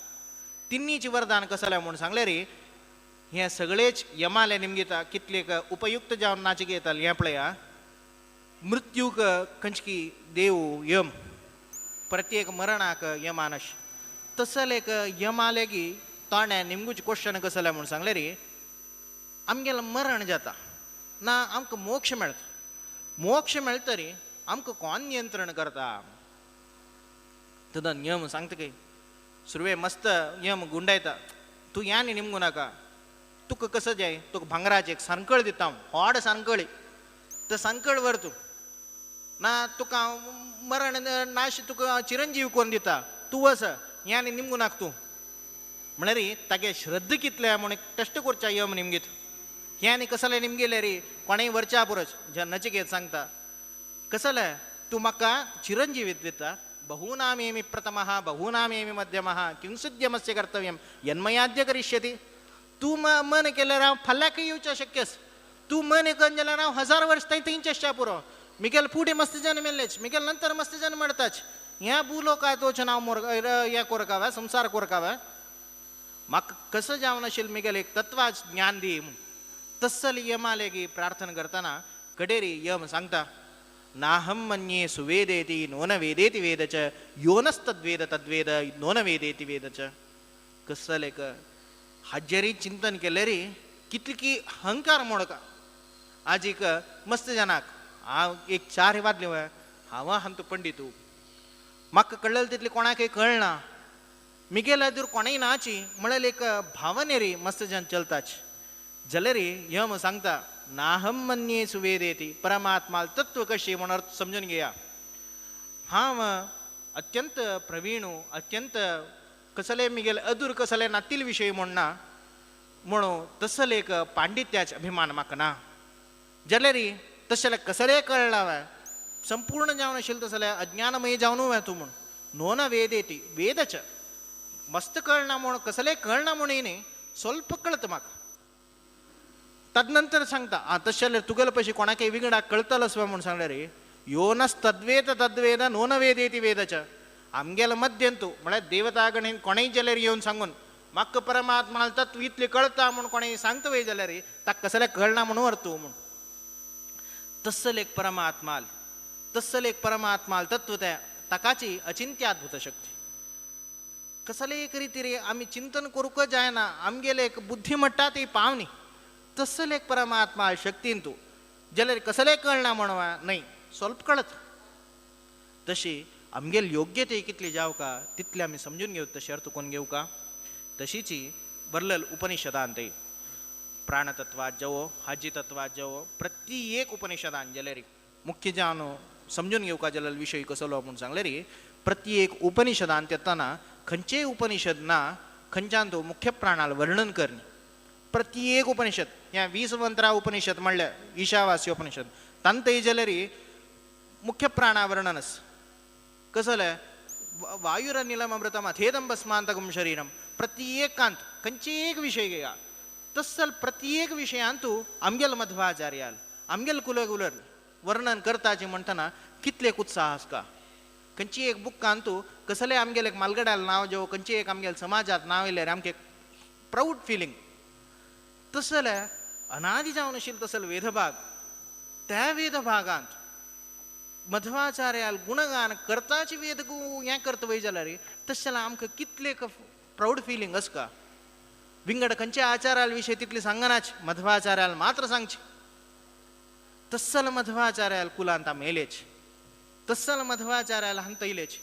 तिन्नीची वरदान कसलें म्हूण सांगल्यार हें सगळेच यमाले निमगिता कितले उपयुक्त जावन नाचिकेताल हें पळया मृत्यूक खंयची देव यम प्रत्येक मरणाक यमानश तसल एक यमाले की तोंड्या निमगूच क्वेश्चन कसलें म्हूण सांगल्यार आमगेलें मरण जाता ना आमकां मोक्ष मेळटा तरी आमकां कोण नियंत्रण करता तदन यम सांगता की सुरवे मस्त यम गुंडायता तूं ह्या न्ही निमगू नाका तुका कसं जाय तुका भांगराची एक सांकळ दिता व्हड सांकळी तर सांकळ व्हर तूं ना तुका मरण नाश तुका चिरंजीव कोण दिता तूं वस ह्या न्ही निमगू नाका तूं म्हळ्यार तागे श्रद्ध कितले म्हूण टेस्ट करच्या यम निमगीत ह्या न्ही कसलें निमगेलें रे कोणेंय वरच्या पुरोच जे नचिकेत सांगता कसलें तूं म्हाका चिरंजीवीत दिता बहूनामेमि प्रथमः बहूनामेमि मध्यमः किंसुद्यमस्य कर्तव्यं यन्मयाद्य करिष्यति तूं मन केल्यार हांव फाल्यांकय येवचें शक्यस तूं मन करून जाल्यार हांव 1000 वर्स थंय आसच्या पुरो मिगेल फुडें मस्त जन मेल्लेच मिगेल नंतर मस्त जन मरताच ह्या भूलोकात वचून हांव हें करकावा संसार करकावा म्हाका कसं जावन आशिल्लें मिगेल एक तत्वाच ज्ञान दी तस्सल यमाले की प्रार्थना करतना कडेरी यम सांगता नाहम मन्ये सुवेदेति नोन वेदेति वेद च योनस्तद्वेद तद्वेद नोन वेदेति वेद च कसलं एक हाजेरी चिंतन केलें रे कितली की अहंकार मोडका आज एक मस्त जनाक हांव एक 4 वाजले हांव हांतू पंडितू म्हाका कळलें तितलें कोणाकय कळना मिगेल आदूर कोणेय नाची म्हळ्यार एक भावने रे मस्त जन चलताच जाल्यार यम सांगता नाहम मन्ये सुवेदेति परमात्मा तत्व कशी म्हणून समजून घेया हांव अत्यंत प्रवीण अत्यंत कसले मिगेल अदूर कसले नातील विशयी म्हणना म्हणून तसले एक पांडित्याच अभिमान म्हाका ना जाल्यार तशें कसले कळना संपूर्ण जावन आशिल्लें तसलें अज्ञानमय जावन तूं म्हूण नोन वेदेति वेदच मस्त कळना म्हूण कसले कळना म्हणून स्वल्प कळत म्हाका तदनंतर सांगता तशें जाल्यार तुगेले पयशे कोणाकय विंगडा कळतलो आसवा म्हूण सांगल्यार योनस तद्वेद तद्वेद नोन वेदेति वेदच आमगेलो मध्यंतू म्हळ्यार देवता गणेन कोणेय जाल्यार येवन सांगून म्हाका परमात्मा तत्व इतलें कळटा म्हूण कोणेय सांगता वय जाल्यार ताका कसलें कळना म्हणून व्हर तूं म्हूण तस्सल एक परमात्मा तत्व ताकाची अचिंत्याद्भुत शक्ती कसले एक रिती आमी चिंतन करूंक जायना आमगेले एक बुद्धी म्हणटा ती पावनी तसल एक परमात्मा शक्तीन तूं जाल्यार कसलें कळना म्हणवा न्हय स्वल्प कळत तशी आमगेल योग्य ते कितली जाव का तितले आम्ही समजून घेऊ तशी अर्थ कोण घेऊ का तशीची बरलल उपनिषदान ते प्राणतत्वात जवो हाजी तत्वात जवो प्रत्येक उपनिषदान जलेरी मुख्य जानो समजून घेऊ का जलल विषय कसलो म्हणून सांगले रे प्रत्येक उपनिषदान तेताना खंचे उपनिषद ना खंचान तो मुख्य प्राणाल वर्णन करणे प्रत्येक उपनिषद या 20 मंत्रा उपनिषद म्हणल्या ईशावासी उपनिषद तांतय जलेरी मुख्य प्राणावर्णनस कसले वायुरनिलम अमृतम थेदम भस्मांतकम शरीरम प्रत्येकांत खंचे एक विषय घेया तसल प्रत्येक विषयांतू आमगेल मध्वाचार्याल आमगेल कुलगुलर वर्णन करताचे म्हणताना कितले उत्साह का खंची एक बुक्कांतू कसले आमगेल एक मालगड्याल नाव जेव खंची एक आमगेल समाजात नाव येयलें आमके प्राऊड फिलिंग तसले अनादि जावन आशिल्लो तसल वेदभाग त्या वेदभागांत मध्वाचार्याल गुणगान करताची वेद हें करता वय जाल्यार तशें आमकां कितले प्राऊड फिलिंग आस का विंगड खंयचे आचाराल विशय तितले सांगनाच मध्वाचार्याल मात्र सांगचे तस्सल मध्वाचार्याल कुलांत मेलेच तस्सल मध्वाचार्याल हंतयलेच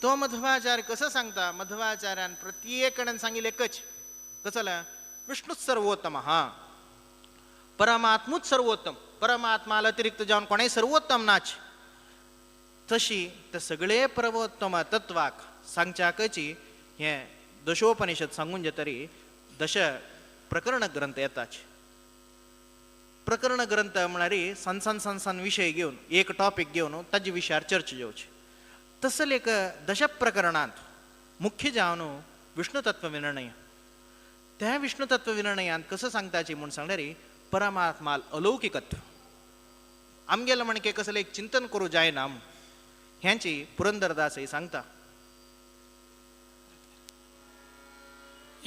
तो मध्वाचार्य कसं सांगता मध्वाचार्यान प्रत्येक कडेन सांगिल एकच कसला विष्णूच सर्वोत्तम हा परमात्मूच सर्वोत्तम परमात्माला अतिरिक्त जावन कोणेय सर्वोत्तम नाच तशी ते सगळे सर्वोत्तम तत्वाक सांगच्याकची हे दशोपनिषद सांगून जे तरी दश प्रकरण ग्रंथ येताच प्रकरण ग्रंथ म्हळ्यार सन विषय घेवन एक टॉपिक घेवन ताजे विशयार चर्चा जेवची तसल एक दश प्रकरणांत मुख्य जावन विष्णू तत्व विनर्णय त्या विष्णू तत्व विनर्णयांत कसं सांगताची म्हूण सांगल्यार परमात्माल अलौकिकत्व आमगेले म्हणके कसले एक चिंतन करूं जायना ह्यांची पुरंदरदास सांगता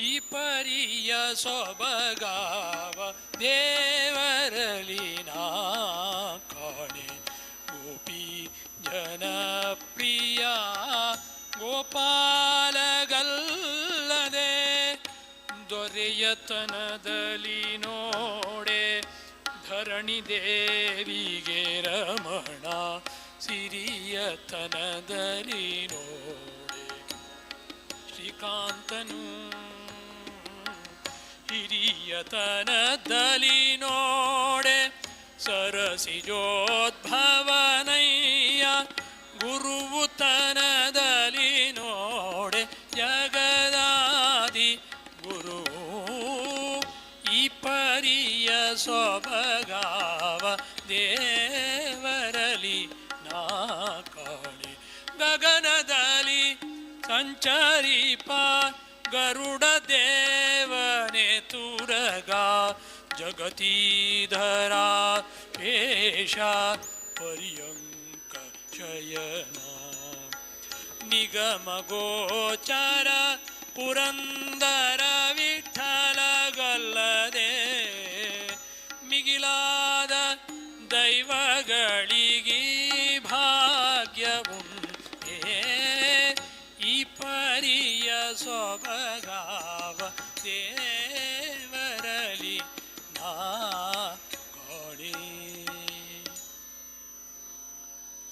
ಈ ಪರಿಯ ಸೊಬಗಾವ ದೇವರಲಿನ ಕಾಣೆ ಗೋಪಿ ಜನಪ್ರಿಯ ಗೋಪಾಲಗಲ್ಲದೆ ದೊರೆಯತನದಲ್ಲಿ ನೋಡೆ ಧರಣಿ ದೇವಿಗೆ ರಮಣ ಸಿರಿಯತನದಲ್ಲಿ ನೋಡೆ ಶ್ರೀಕಾಂತನು ಹಿರಿಯತನದಲ್ಲಿ ನೋಡೆ ಸರಸಿಜೋದ್ಭವನಯ್ಯ ಗುರುವು ತನದಲ್ಲಿ ನೋಡೆ ಜಗದಾದಿ ಗುರು ಈ ಪರಿಯ ಸೊಬಗಾವ ದೇವರಲಿ ನಾ ಕಾಣೆ ಗಗನದಲ್ಲಿ ಸಂಚರಿಪ ಗರುಡ ದೇವನೆ ತುರಗ ಜಗತೀಧರ ಪೇಶ ಪರ್ಯಂಕ ಶಯನ ನಿಗಮ ಗೋಚರ ಪುರಂದರ ವಿಠಲಗಲ್ಲದೆ ಮಿಗಿಲಾದ ದೈವಗಳಿಗೀ ಭಾಗ್ಯವುಂಟೆ ಈ ಪರಿಯ ಸೊಬಗಾವ ದೇವರಲಿ ನಾ ಕಾಣೆ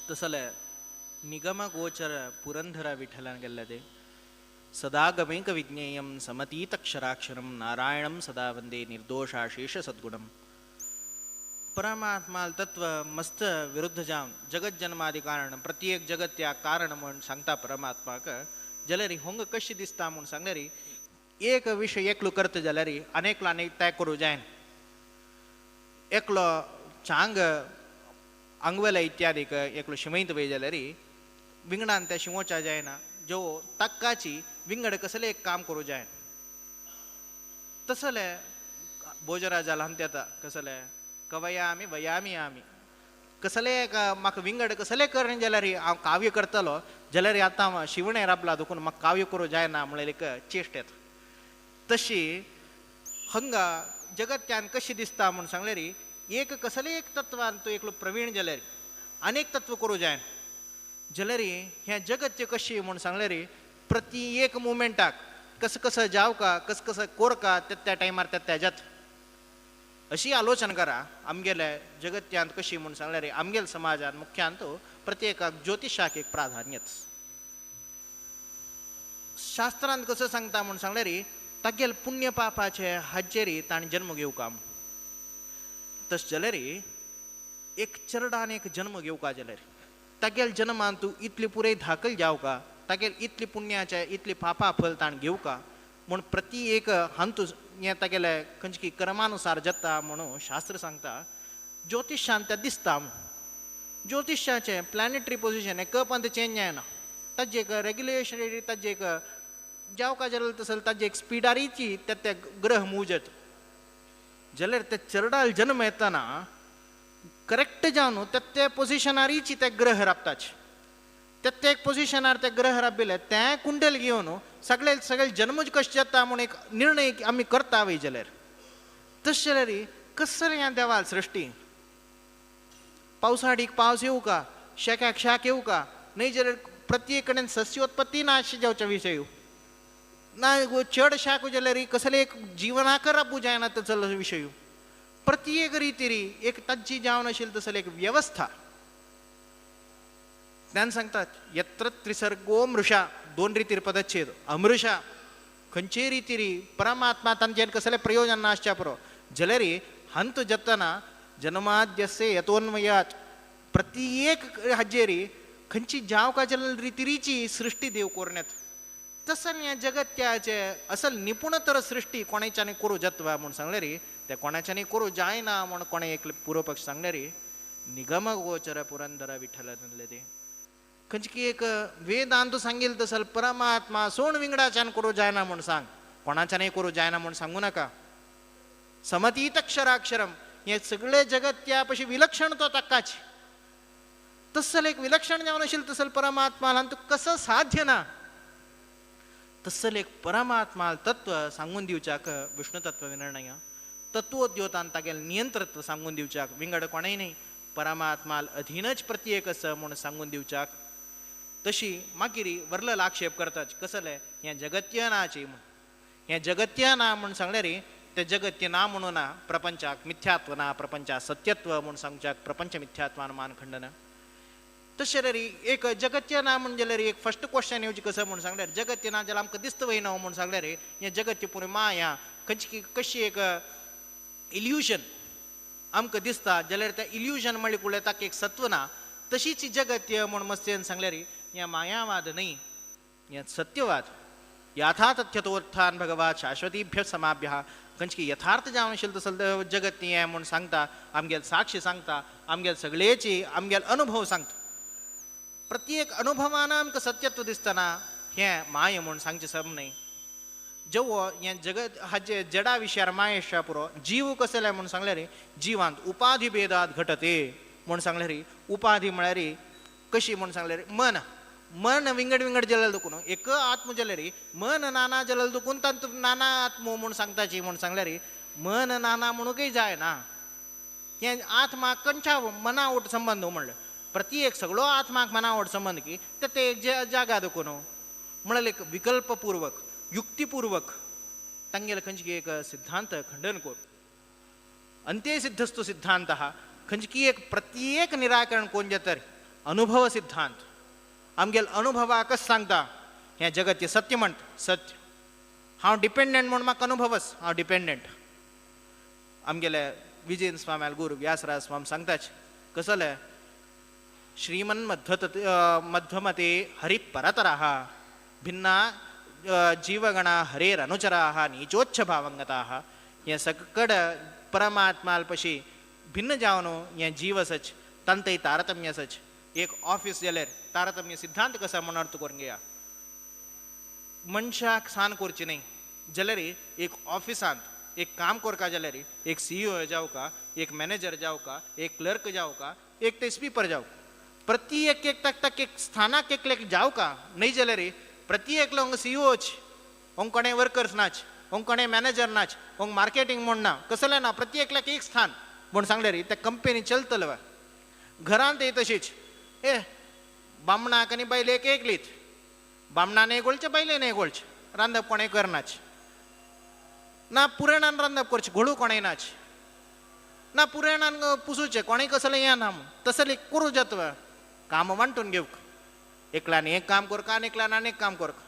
तसले निगम गोचर पुरंधर विठलन गेल्लदे सदागमेक विज्ञेयं समतीतक्षराक्षरं नारायणं सदा वंदे निर्दोषाशेष सद्गुणं परमात्माल तत्व मस्त विरुद्ध जावन जगत जन्मादि कारण प्रत्येक जगत त्या कारण म्हणून सांगता परमात्माक जाल्यार होंग कशी दिसता म्हणून सांगल्यार एक विषय एकलो करता जाल्यार अनेकलो अनेक तय करूं जायना एकलो चांग अंगवेला इत्यादीक एकलो शिमयत वय जाल्यार विंगडान त्या शिवोवच्या जायना जो तक्काची विंगड कसले एक काम करूं जायना तसले भोजराजाला हंत्याता कसले कवयामी वयामी आमी कसले म्हाका विंगड कसले करणे जाल्यार हांव काव्य करतलो जाल्यार आतां शिवणे राबला देखून म्हाका काव्य करूं जायना म्हळ्यार एक चेष्ट येता तशी हंगा जगत्यान कशी दिसता म्हूण सांगल्यार एक कसले एक तत्वान तूं एकलो प्रवीण जाल्यार अनेक तत्व करूं जायना जाल्यार हें जगत कशी म्हूण सांगल्यार प्रति एक मुमेंटाक कसं कसं जाव का कसं कसं कोर का त्या टायमार त्याच्यात अशी आलोचना करा आमगेल्या जगत्यांत कशी म्हूण सांगल्यार आमगेल्या समाजांत मुख्यान तो प्रत्येकाक ज्योतिशाक एक प्राधान्यत शास्त्रांत कसं सांगता म्हणून सांगल्यार तागेल पुण्य पापाचे हाजेरी ताणें जन्म घेवका तशें जाल्यार एक चरडान एक जन्म घेवका जाल्यार तागेल जन्मान तूं इतली पुराय धाकल जावका तागेल इतली पुण्याचे इतली पापा फल ताण घेवका म्हूण प्रती एक हांतू हें तागेले खंयची कर्मानुसार जाता म्हणून शास्त्र सांगता ज्योतिशांत तें दिसता ज्योतिशाचें प्लॅनेटरी पोजिशन हें कळपान तें चेंज जायना ताजें एक रेग्युलेशन ताजें एक जावका जाल्यार तसं ताजें एक स्पिडारीची ते ग्रह मूव जाता जाल्यार ते चरडाल जन्म येतना करेक्ट जावन ते पोजिशनारीची ते ग्रह राबताचे ते एक पोजिशनार ते ग्रह राबिले ते कुंडल घेवन सगळे जन्मच कशें जाता म्हणून एक निर्णय आमी करता वय जाल्यार तशें जाल्यार कसलें ह्या देवाल सृश्टी पावसाडीक पावस येवं का शेकाक शाक येवं का न्हय जाल्यार प्रत्येक कडेन सस्योत्पत्ती नाश जावच्या विशय ना चड शाक जाल्यार कसले एक जिवनाकर राबू जायना ताचो विशय प्रत्येक रितीरी एक ताजी जावन आशिल्ली तसले एक व्यवस्था ज्ञान सांगतात यत्र त्रिसर्गो मृषा 2 रितीर पदच्छेद अमृषा खंयचे रितीरी परमात्मा तांचेर कसले प्रयोजन नासच्या पुरो जाल्यार हंत जतना जन्माद्यस्य यतोन्मयात प्रत्येक हाजेरी खंयची जावका जाल्यार रितीरीची सृश्टी देव कोरण्यात तसं ह्या जगत्याचे असल निपुणतर सृश्टी कोणाच्यानी करूं जातवा म्हूण सांगल्यार ते कोणाच्यानी करूं जायना म्हूण कोणे एक पूर्व पक्ष सांगल्यार निगम गोचर पुरंदर विठ्ठल ते खंयची एक वेदांत सांगील तसल परमात्मा सोण विंगडाच्यान करूं जायना म्हूण सांग कोणाच्यानय करूं जायना म्हूण सांगू नाका समतीत अक्षराक्षरम हे सगळे जगत त्या पशी विलक्षण तो तक्काची तसल एक विलक्षण जावन आशिल्लो तसल परमात्मा कसं साध्य ना तसल एक परमात्मा तत्व सांगून दिवच्याक विष्णू तत्व विनर्णय तत्वोद्योतान तागेले नियंत्रत्व सांगून दिवच्याक विंगड कोणय न्ही परमात्मा अधीनच प्रत्येक आसा म्हूण सांगून दिवच्याक तशी मागीर वरल आक्षेप करतात कसले हें जगत्य नाची म्हूण हें जगत्य ना म्हूण सांगल्यार ते जगत्य ना म्हणून ना प्रपंचाक मिथ्यात्व ना प्रपंचाक सत्यत्व म्हूण सांगच्याक प्रपंच मिथ्यात्वान मानखंडन तशें रे एक जगत्य ना म्हण जाल्यार एक फर्स्ट क्वेश्चन येवची कसं म्हूण सांगल्यार जगत्य ना जाल्यार आमकां दिसता वयना म्हूण सांगल्यार हें जगत्य पुरे माया खंयची कशी एक इल्युशन आमकां दिसता जाल्यार तें इल्युशन म्हणलें फुडें ताका एक सत्व ना तशीच जगत्य म्हूण मस्तेन सांगल्यार हें मायावाद न्ही हें सत्यवाद याथा तथ्यतोत्थान भगवात शाश्वतीभ्य समाभ्य खंयची यथार्थ जावन आशिल्लें तसलें जगत हें म्हूण सांगता आमगेल साक्षी सांगता आमगेल सगळेची आमगेल अनुभव सांगता प्रत्येक अनुभवान आमकां सत्यत्व दिसतना हें माय म्हूण सांगचें सब न्ही जेवो हें जगत हाजे जडा विशयार माय आसता पुरो जीव कसले म्हूण सांगल्यार जिवांत उपाधी भेदात घटते म्हूण सांगल्यार उपाधी म्हळ्यार कशी म्हूण सांगल्यार मन विंगड विंगड जाल्यार दुखून एक आत्म जाल्यार मन नाना जाल्यार दुखून तांत नाना आत्म म्हूण सांगताची म्हूण सांगल्यार मन नाना म्हणूकय जायना हें आत्माक खंयच्या मना ओट संबंद म्हणलें प्रत्येक सगळो आत्माक मना ओट संबंद की ते एक जागा दुखून म्हळ्यार एक विकल्पपूर्वक युक्तीपूर्वक तांगेले खंयची एक सिद्धांत खंडन कर अंत्य सिद्धस्तु सिद्धांत खंयची एक प्रत्येक निराकरण कोण तर अनुभव सिद्धांत आमगेल अनुभवाकच सांगता हें जगत सत्य म्हणटा सत्य हांव डिपेंडंट म्हूण म्हाका अनुभवच हांव डिपेंडंट आमगेले विजयन स्वाम्याल गुरू व्यासराज स्वामी सांगताच कसले श्रीमन मध्वमते हरिपरतरः भिन्ना जीवगणा हरेरनुचराः नीचोच्च भावंगताः हें सकड परमात्माल पशी भिन्न जावन हें जीव आसच तांतय तारतम्य आसच एक ऑफिस जाल्यार तारतम्य सिद्धांत कसा म्हूण अर्थ करून घेया मनशाक सान करची न्ही जाल्यार एक ऑफिसांत एक काम करता जाल्यार एक CEO जावका एक मॅनेजर जावका एक क्लर्क जावका एक ते स्पीपर जावका प्रत्येक एक तक एक स्थानाक एक जावका न्ही जाल्यार प्रत्येक लोक CEOच ओंग कोणे वर्कर्स नाच ओंग कोणे मॅनेजर नाच ओंग मार्केटिंग म्हूण ना कसलें ना प्रत्येकल्याक एक स्थान म्हूण सांगल्यार त्या कंपनी चलतलो घरांत तशीच बामणाक आनी बायलेक एकलीच बामणान एक बायलेन एक रांदप कोणें करनाच ना पुराणान रांदप करचें घोडू कोणें नाच ना पुराणान पुसूचें कोणें कसलें हें ना तसलें करूं जाता काम वांटून घेवक एकल्यान एक काम करका आनी एकल्यान आनी एक काम करका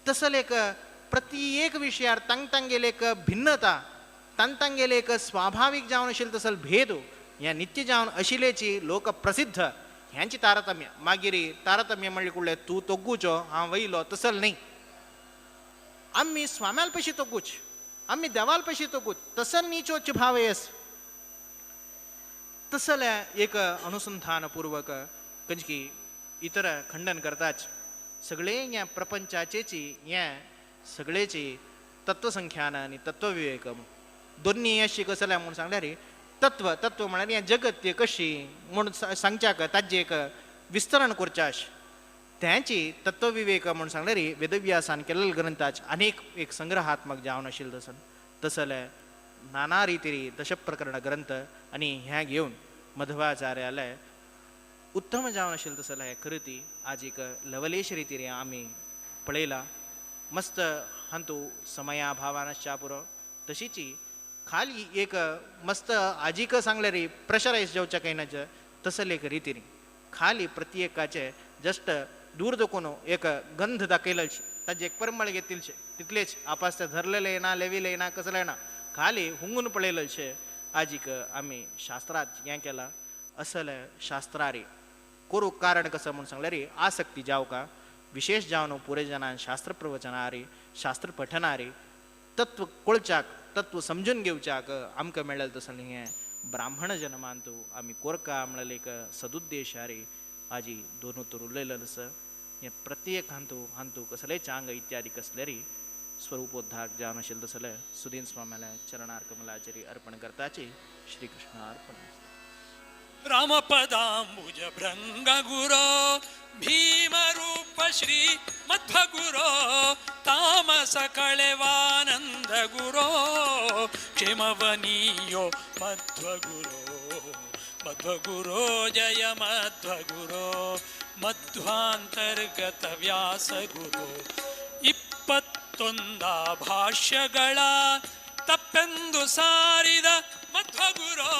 तसल एक प्रत्येक विशयार तांगेले एक भिन्नता तांगेले एक स्वाभाविक जावन आशिल्लो तसल भेद ह्या नित्य जावन आशिल्लेची लोक प्रसिद्ध ह्यांची तारतम्य मागिरी तारतम्य म्हणले कुडले तू तोग्गूचो हांव वयलो तसल न्ही. आम्ही स्वाम्याल पशी तोग्गूच आम्ही देवाल पशी तोग्गूच तसल नीचोच भाव येस. तसल एक अनुसंधानपूर्वक कंजकी इतर खंडन करताच सगळे या प्रपंचाचेची या सगळेची तत्वसंख्यान आणि तत्वविवेकम दोन्ही अशी कसल्या म्हणून सांगल्यार तत्व तत्व म्हळ्यार हें जगत ती कशी म्हणून सांगच्याक ताजें एक विस्तरण करच्याश त्यांची तत्वविवेक म्हणून सांगल्यार वेदव्यासान केलेल्या ग्रंथाच अनेक एक संग्रहात्मक जावन आशिल्लो तसल नाना रितीरी दश प्रकरण ग्रंथ आणि ह्या घेऊन मध्वाचार्यालय उत्तम जावन आशिल्लो तसलं हे कृती आज एक लवलेश रितीरी आमी पळयला. मस्त हांतू समयाभावानच्या पुरो तशीची खाली एक मस्त आजीक सांगल्यार प्रेशरायज जेवच्या काही नच तसल एक रितीरी खाली प्रत्येकाचे जस्ट दूर देखून एक गंध दाखयलेलशे ताजे एक परिमळ घेतिलशे तितलेच आपास ते धरलेले ना लेविले ना कसले ना खाली हुंगून पळयलेलशे आजीक आमी शास्त्रात हें केला. असल शास्त्रारी करूं कारण कसं म्हणून सांगल्यार आसक्ती जावका विशेष जावन पुरे जनान शास्त्र प्रवचनारी शास्त्र पठनारी तत्व कळच्याक तत्व समजून घेवच्याक आमकां मेळ्ळेलें तसलें हें ब्राह्मण जन्मान तूं आमी कोरका म्हणलें एक सदुद्देशारी आजी दोन उतर उलयलेलें आसा. हें प्रत्येक हांतू कसलेय चांग इत्यादी कसलेरी स्वरूपोद्धाक जावन आशिल्लें तसलें सुदीन स्वाम्याल्या चरणार कमलाचेरी अर्पण करताची श्री कृष्ण अर्पण. रामपदांबुज भृंग गुरो भीमरूप श्री मध्वगुरो तामस कळेवानंद गुरो क्षेमवनीयो मध्वगुरो मध्वगुरो जय मध्वगुरो मध्वांतर्गत व्यास गुरो 21 ಭಾಷ್ಯಗಳ ತಪ್ಪೆಂದು ಸಾರಿದ ಮಧ್ವಗುರೋ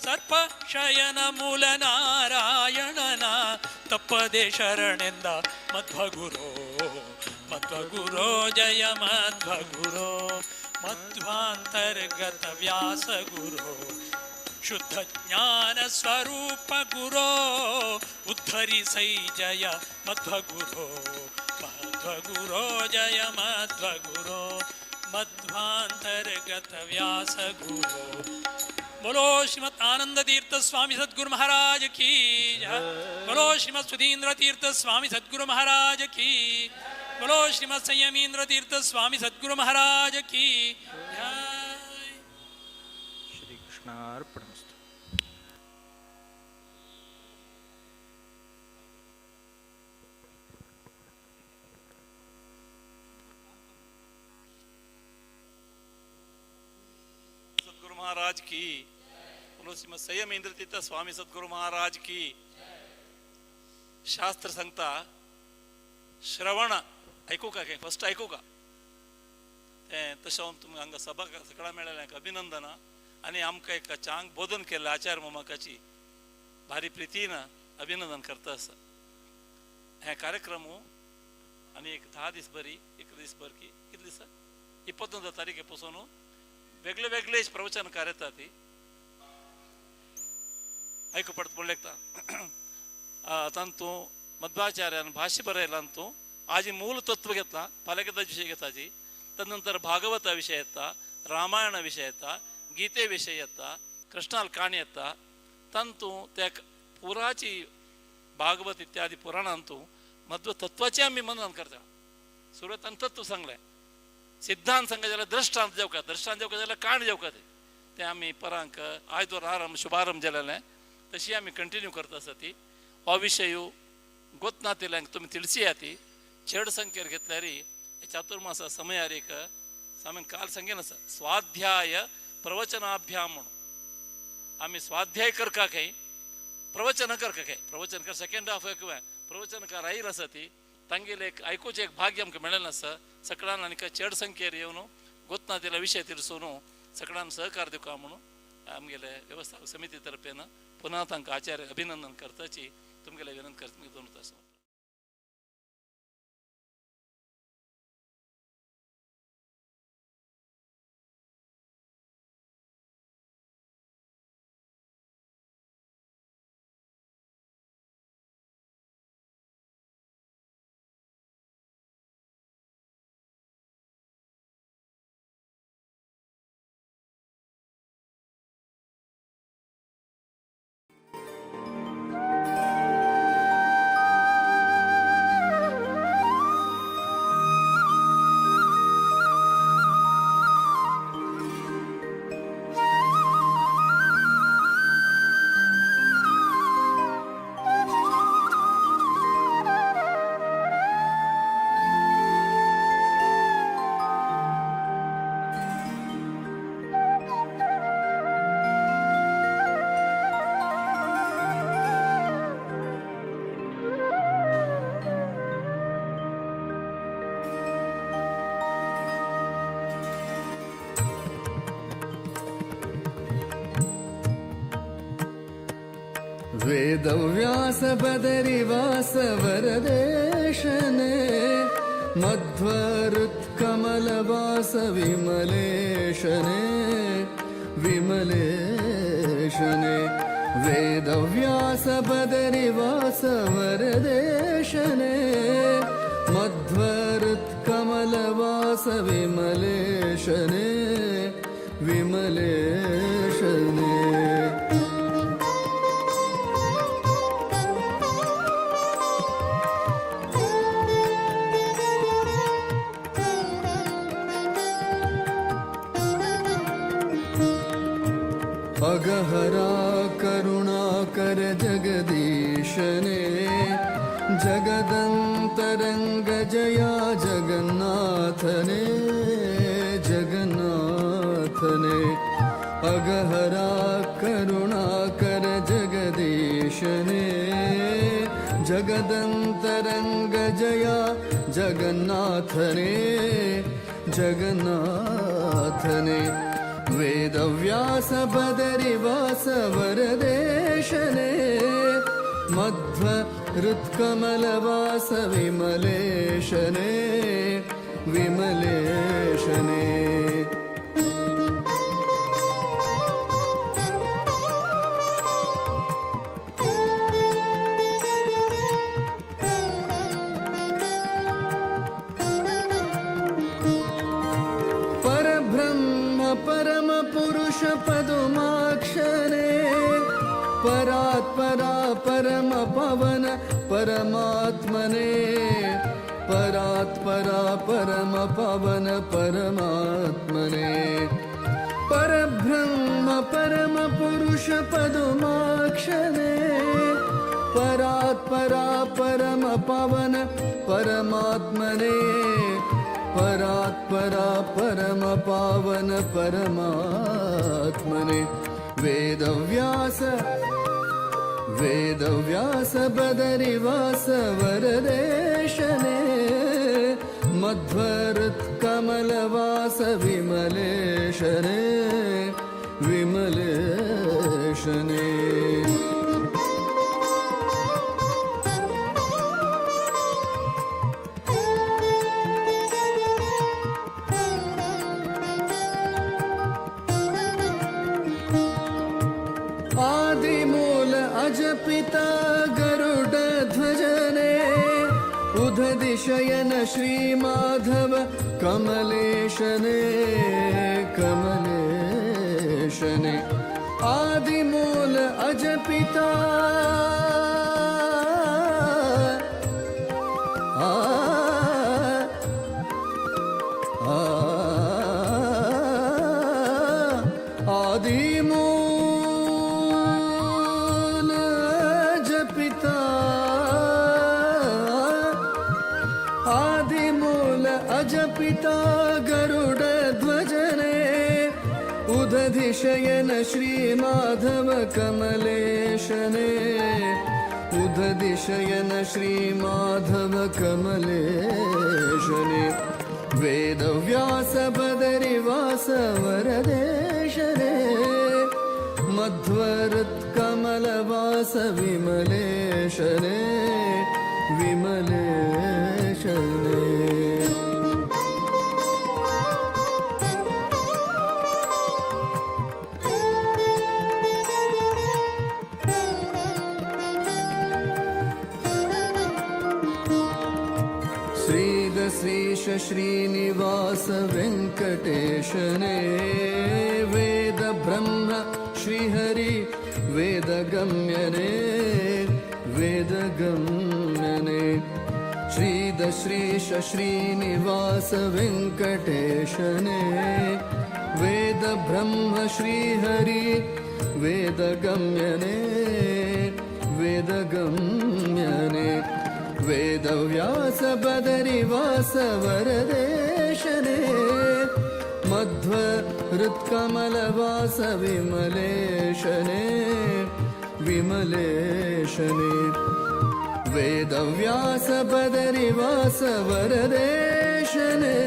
ಸರ್ಪ ಶಯನ ಮೂಲ ನಾರಾಯಣನ ತಪ್ಪದೆ ಶರಣೆಂದ ಮಧ್ವಗುರೋ ಮಧ್ವಗುರೋ ಜಯ ಮಧ್ವಗುರೋ ಮಧ್ವಾಂತರ್ಗತ ವ್ಯಾಸ ಗುರೋ ಶುದ್ಧ ಜ್ಞಾನ ಸ್ವರೂಪ ಗುರೋ ಉದ್ಧರಿಸೈ ಜಯ ಮಧ್ವಗುರೋ ಮಧ್ವಗುರೋ ಜಯ ಮಧ್ವಗುರೋ मध्वांतर्गत व्यास गुरो. बोलो श्रीमद आनंद तीर्थ स्वामी सद्गुरु महाराज की जय. बोलो श्रीमद सुधींद्र तीर्थ स्वामी सद्गुरु महाराज की. बोलो श्रीमद संयमींद्र तीर्थ स्वामी सद्गुरु महाराज की जय. श्री कृष्णार्पणमस्तु. महाराज की. बोलो श्रीमद संयमेंद्र तीर्थ स्वामी सद्गुरु महाराज की. शास्त्र सांगता श्रवण ऐकू का काय फर्स्ट ऐकू का ते तशें तुमी हांगा सभा सगळ्या मेळ्ळ्यांक अभिनंदन आनी आमकां एक चांग बोधन केलें आचार्य मोमाकाची भारी प्रितीन अभिनंदन करता आसा. हे कार्यक्रम आनी एक 10 दीस बरी 1 दीस बर की कितले दिसा 29 तारीखे पासून वेगळे वेगळे प्रवचन कार्यता ती ऐकू पडत पडलेता तांतू मध्वाचार्यान भाष्य बरयलांतू आजी मूल तत्व घेतला फाल्यां विषय घेताची तदनंतर भागवता विषय येता रामायण विषय येता गीते विषय येता कृष्णाल काणी येता तंतू त्या पुराची भागवत इत्यादी पुराणांतू मध्व तत्वाचे आम्ही मनन करता. सुरवातान तत्व सांगलें सिद्धांत सांगा जाल्यार दृश्टांत जेवका दृश्टांत जेवका जाल्यार काण जेवका ते आमी परांक आयदोर आरंभ शुभारंभ जालेलें तशी आमी कंटिन्यू करता आसा ती. हो विशय गोतनातिल्यांक तुमी ತಿಳಿಸಿಯಾತಿ चड संख्येर घेतल्यार चातुर्मास समयार एक सामान काल सांगेन आसा स्वाध्याय प्रवचनाभ्याम म्हणून आमी स्वाध्याय करका काय प्रवचन करका काय प्रवचन कर सेकंड हाफ प्रवचनकार आयिर आसा ती तांगेले एक ऐकूचे एक भाग्य आमकां मेळ्ळेलें आसा. सगळ्यांक आनीक चड संख्येर येवन गोतनातिला विशय तिरसून सगळ्यांक सहकार दिवका म्हणून आमगेले व्यवस्थापक समिती तर्फेन पुन्हा तांकां आचार्य अभिनंदन करताची तुमगेले विनंती करता. वेदव्यास बदरिवास वरदेशने मध्वरुत्कमलवास विमलेशने विमलेशने वेदव्यास बदरिवास वरदेशने मध्वरुत्कमलवास विमलेशने विमलेशने अगहरा करुणाकर जगदीशने जगदन्तरङ्ग जया जगन्नाथने जगन्नाथने अगहरा करुणाकर जगदीशने जगदन्तरङ्ग जया जगन्नाथने जगन्नाथने वेदव्यास बदरिवास वरदेशने मध्वरुत्कमलवास विमलेशने विमलेशने परम पुरुष पदुमाक्षरे परात्परा परम पवन परमात्मने परात्परा परम पवन परमात्मने परब्रह्म परम पुरुष पदुमाक्षरे परात्परा परम पवन परमात्मने परात्परा परम पावन परमात्मने वेदव्यास बदरिवास वरदेशने मध्वरुत्कमलवास विमलेशने विमलेशने आदिमूल अजपिता गरुड ध्वजने उदधिशयन श्रीमाधव कमलेशने कमलेशने आदिमूल अजपिता आदिमूल अजपिता गरुड ध्वजने उदधिशयन श्रीमाधव कमलेशने उदधिशयन श्रीमाधव कमलेशने वेदव्यास बदरिवास वरदेशने मध्वरुत्कमलवास विमलेशने विमलेशने श्रीद श्रीश श्रीनिवास वेङ्कटेशने वेद ब्रह्म श्रीहरि वेदगम्यने वेदगम्यने श्रीद श्रीश श्रीनिवास वेङ्कटेशने वेद ब्रह्म श्रीहरि वेदगम्यने वेदगम्यने वेदव्यास बदरिवास वरदेशने मध्वरुत्कमलवास विमलेशने विमलेशने वेदव्यास बदरिवास वरदेशने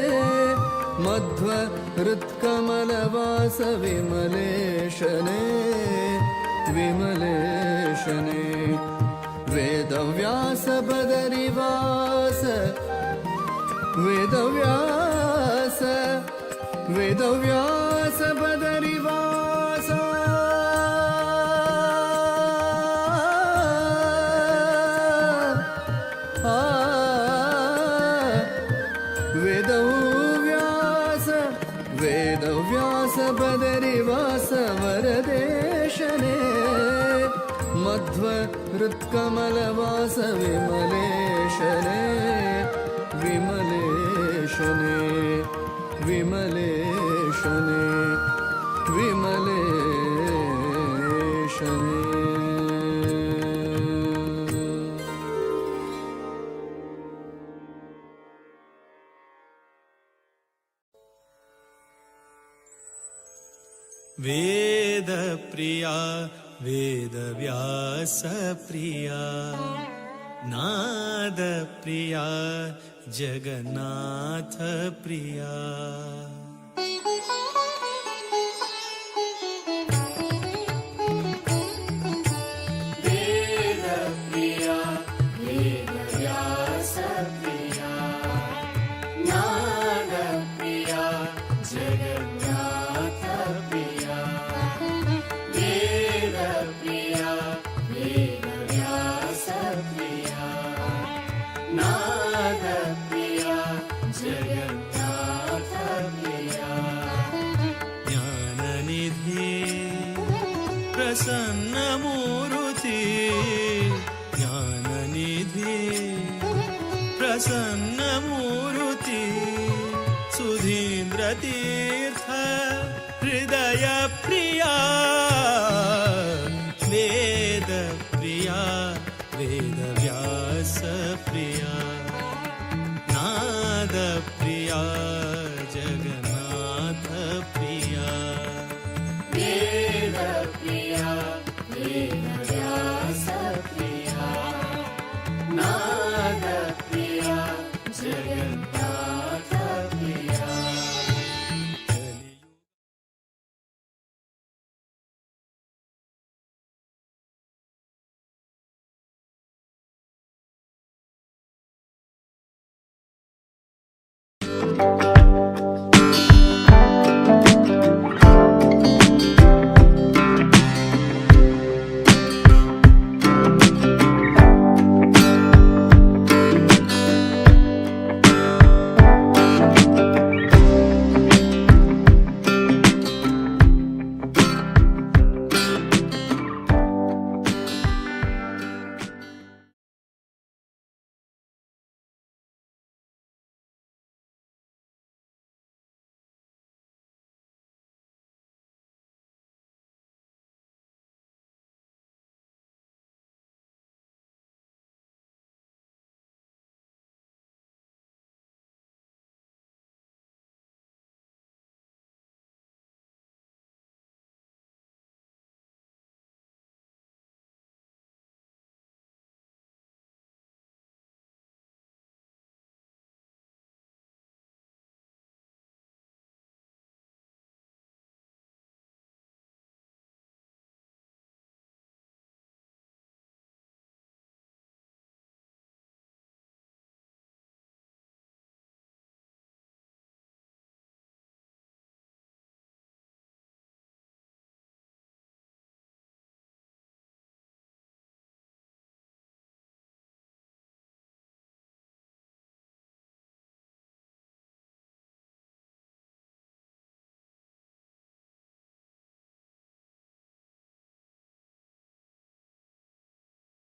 मध्वरुत्कमलवास विमलेशने विमलेशने वेदव्यास बदरिवास वेदव्यास वेदव्यास बदरिवास वेदव्यास वेदव्यास बदरिवास वरदेशने मध्वहृत्कमलवास विमलेशने विमलेशने विमलेशने विमलेशने वेदप्रिया वेदव्यासप्रिया नादप्रिया जगन्नाथप्रिया वेदप्रिया वेदव्यासप्रिया नादप्रिया जगन्नाथप्रिया वेदप्रिया वेदव्यासप्रिया नादप्रिया जगन्नाथप्रिया ज्ञाननिधि प्रसन्नमूर्ति ज्ञाननिधि प्रसन्नमूर्ति सुधीन्द्रतीर्थ हृदयप्रिया वेदप्रिया वेदव्यासप्रिया नादप्रिया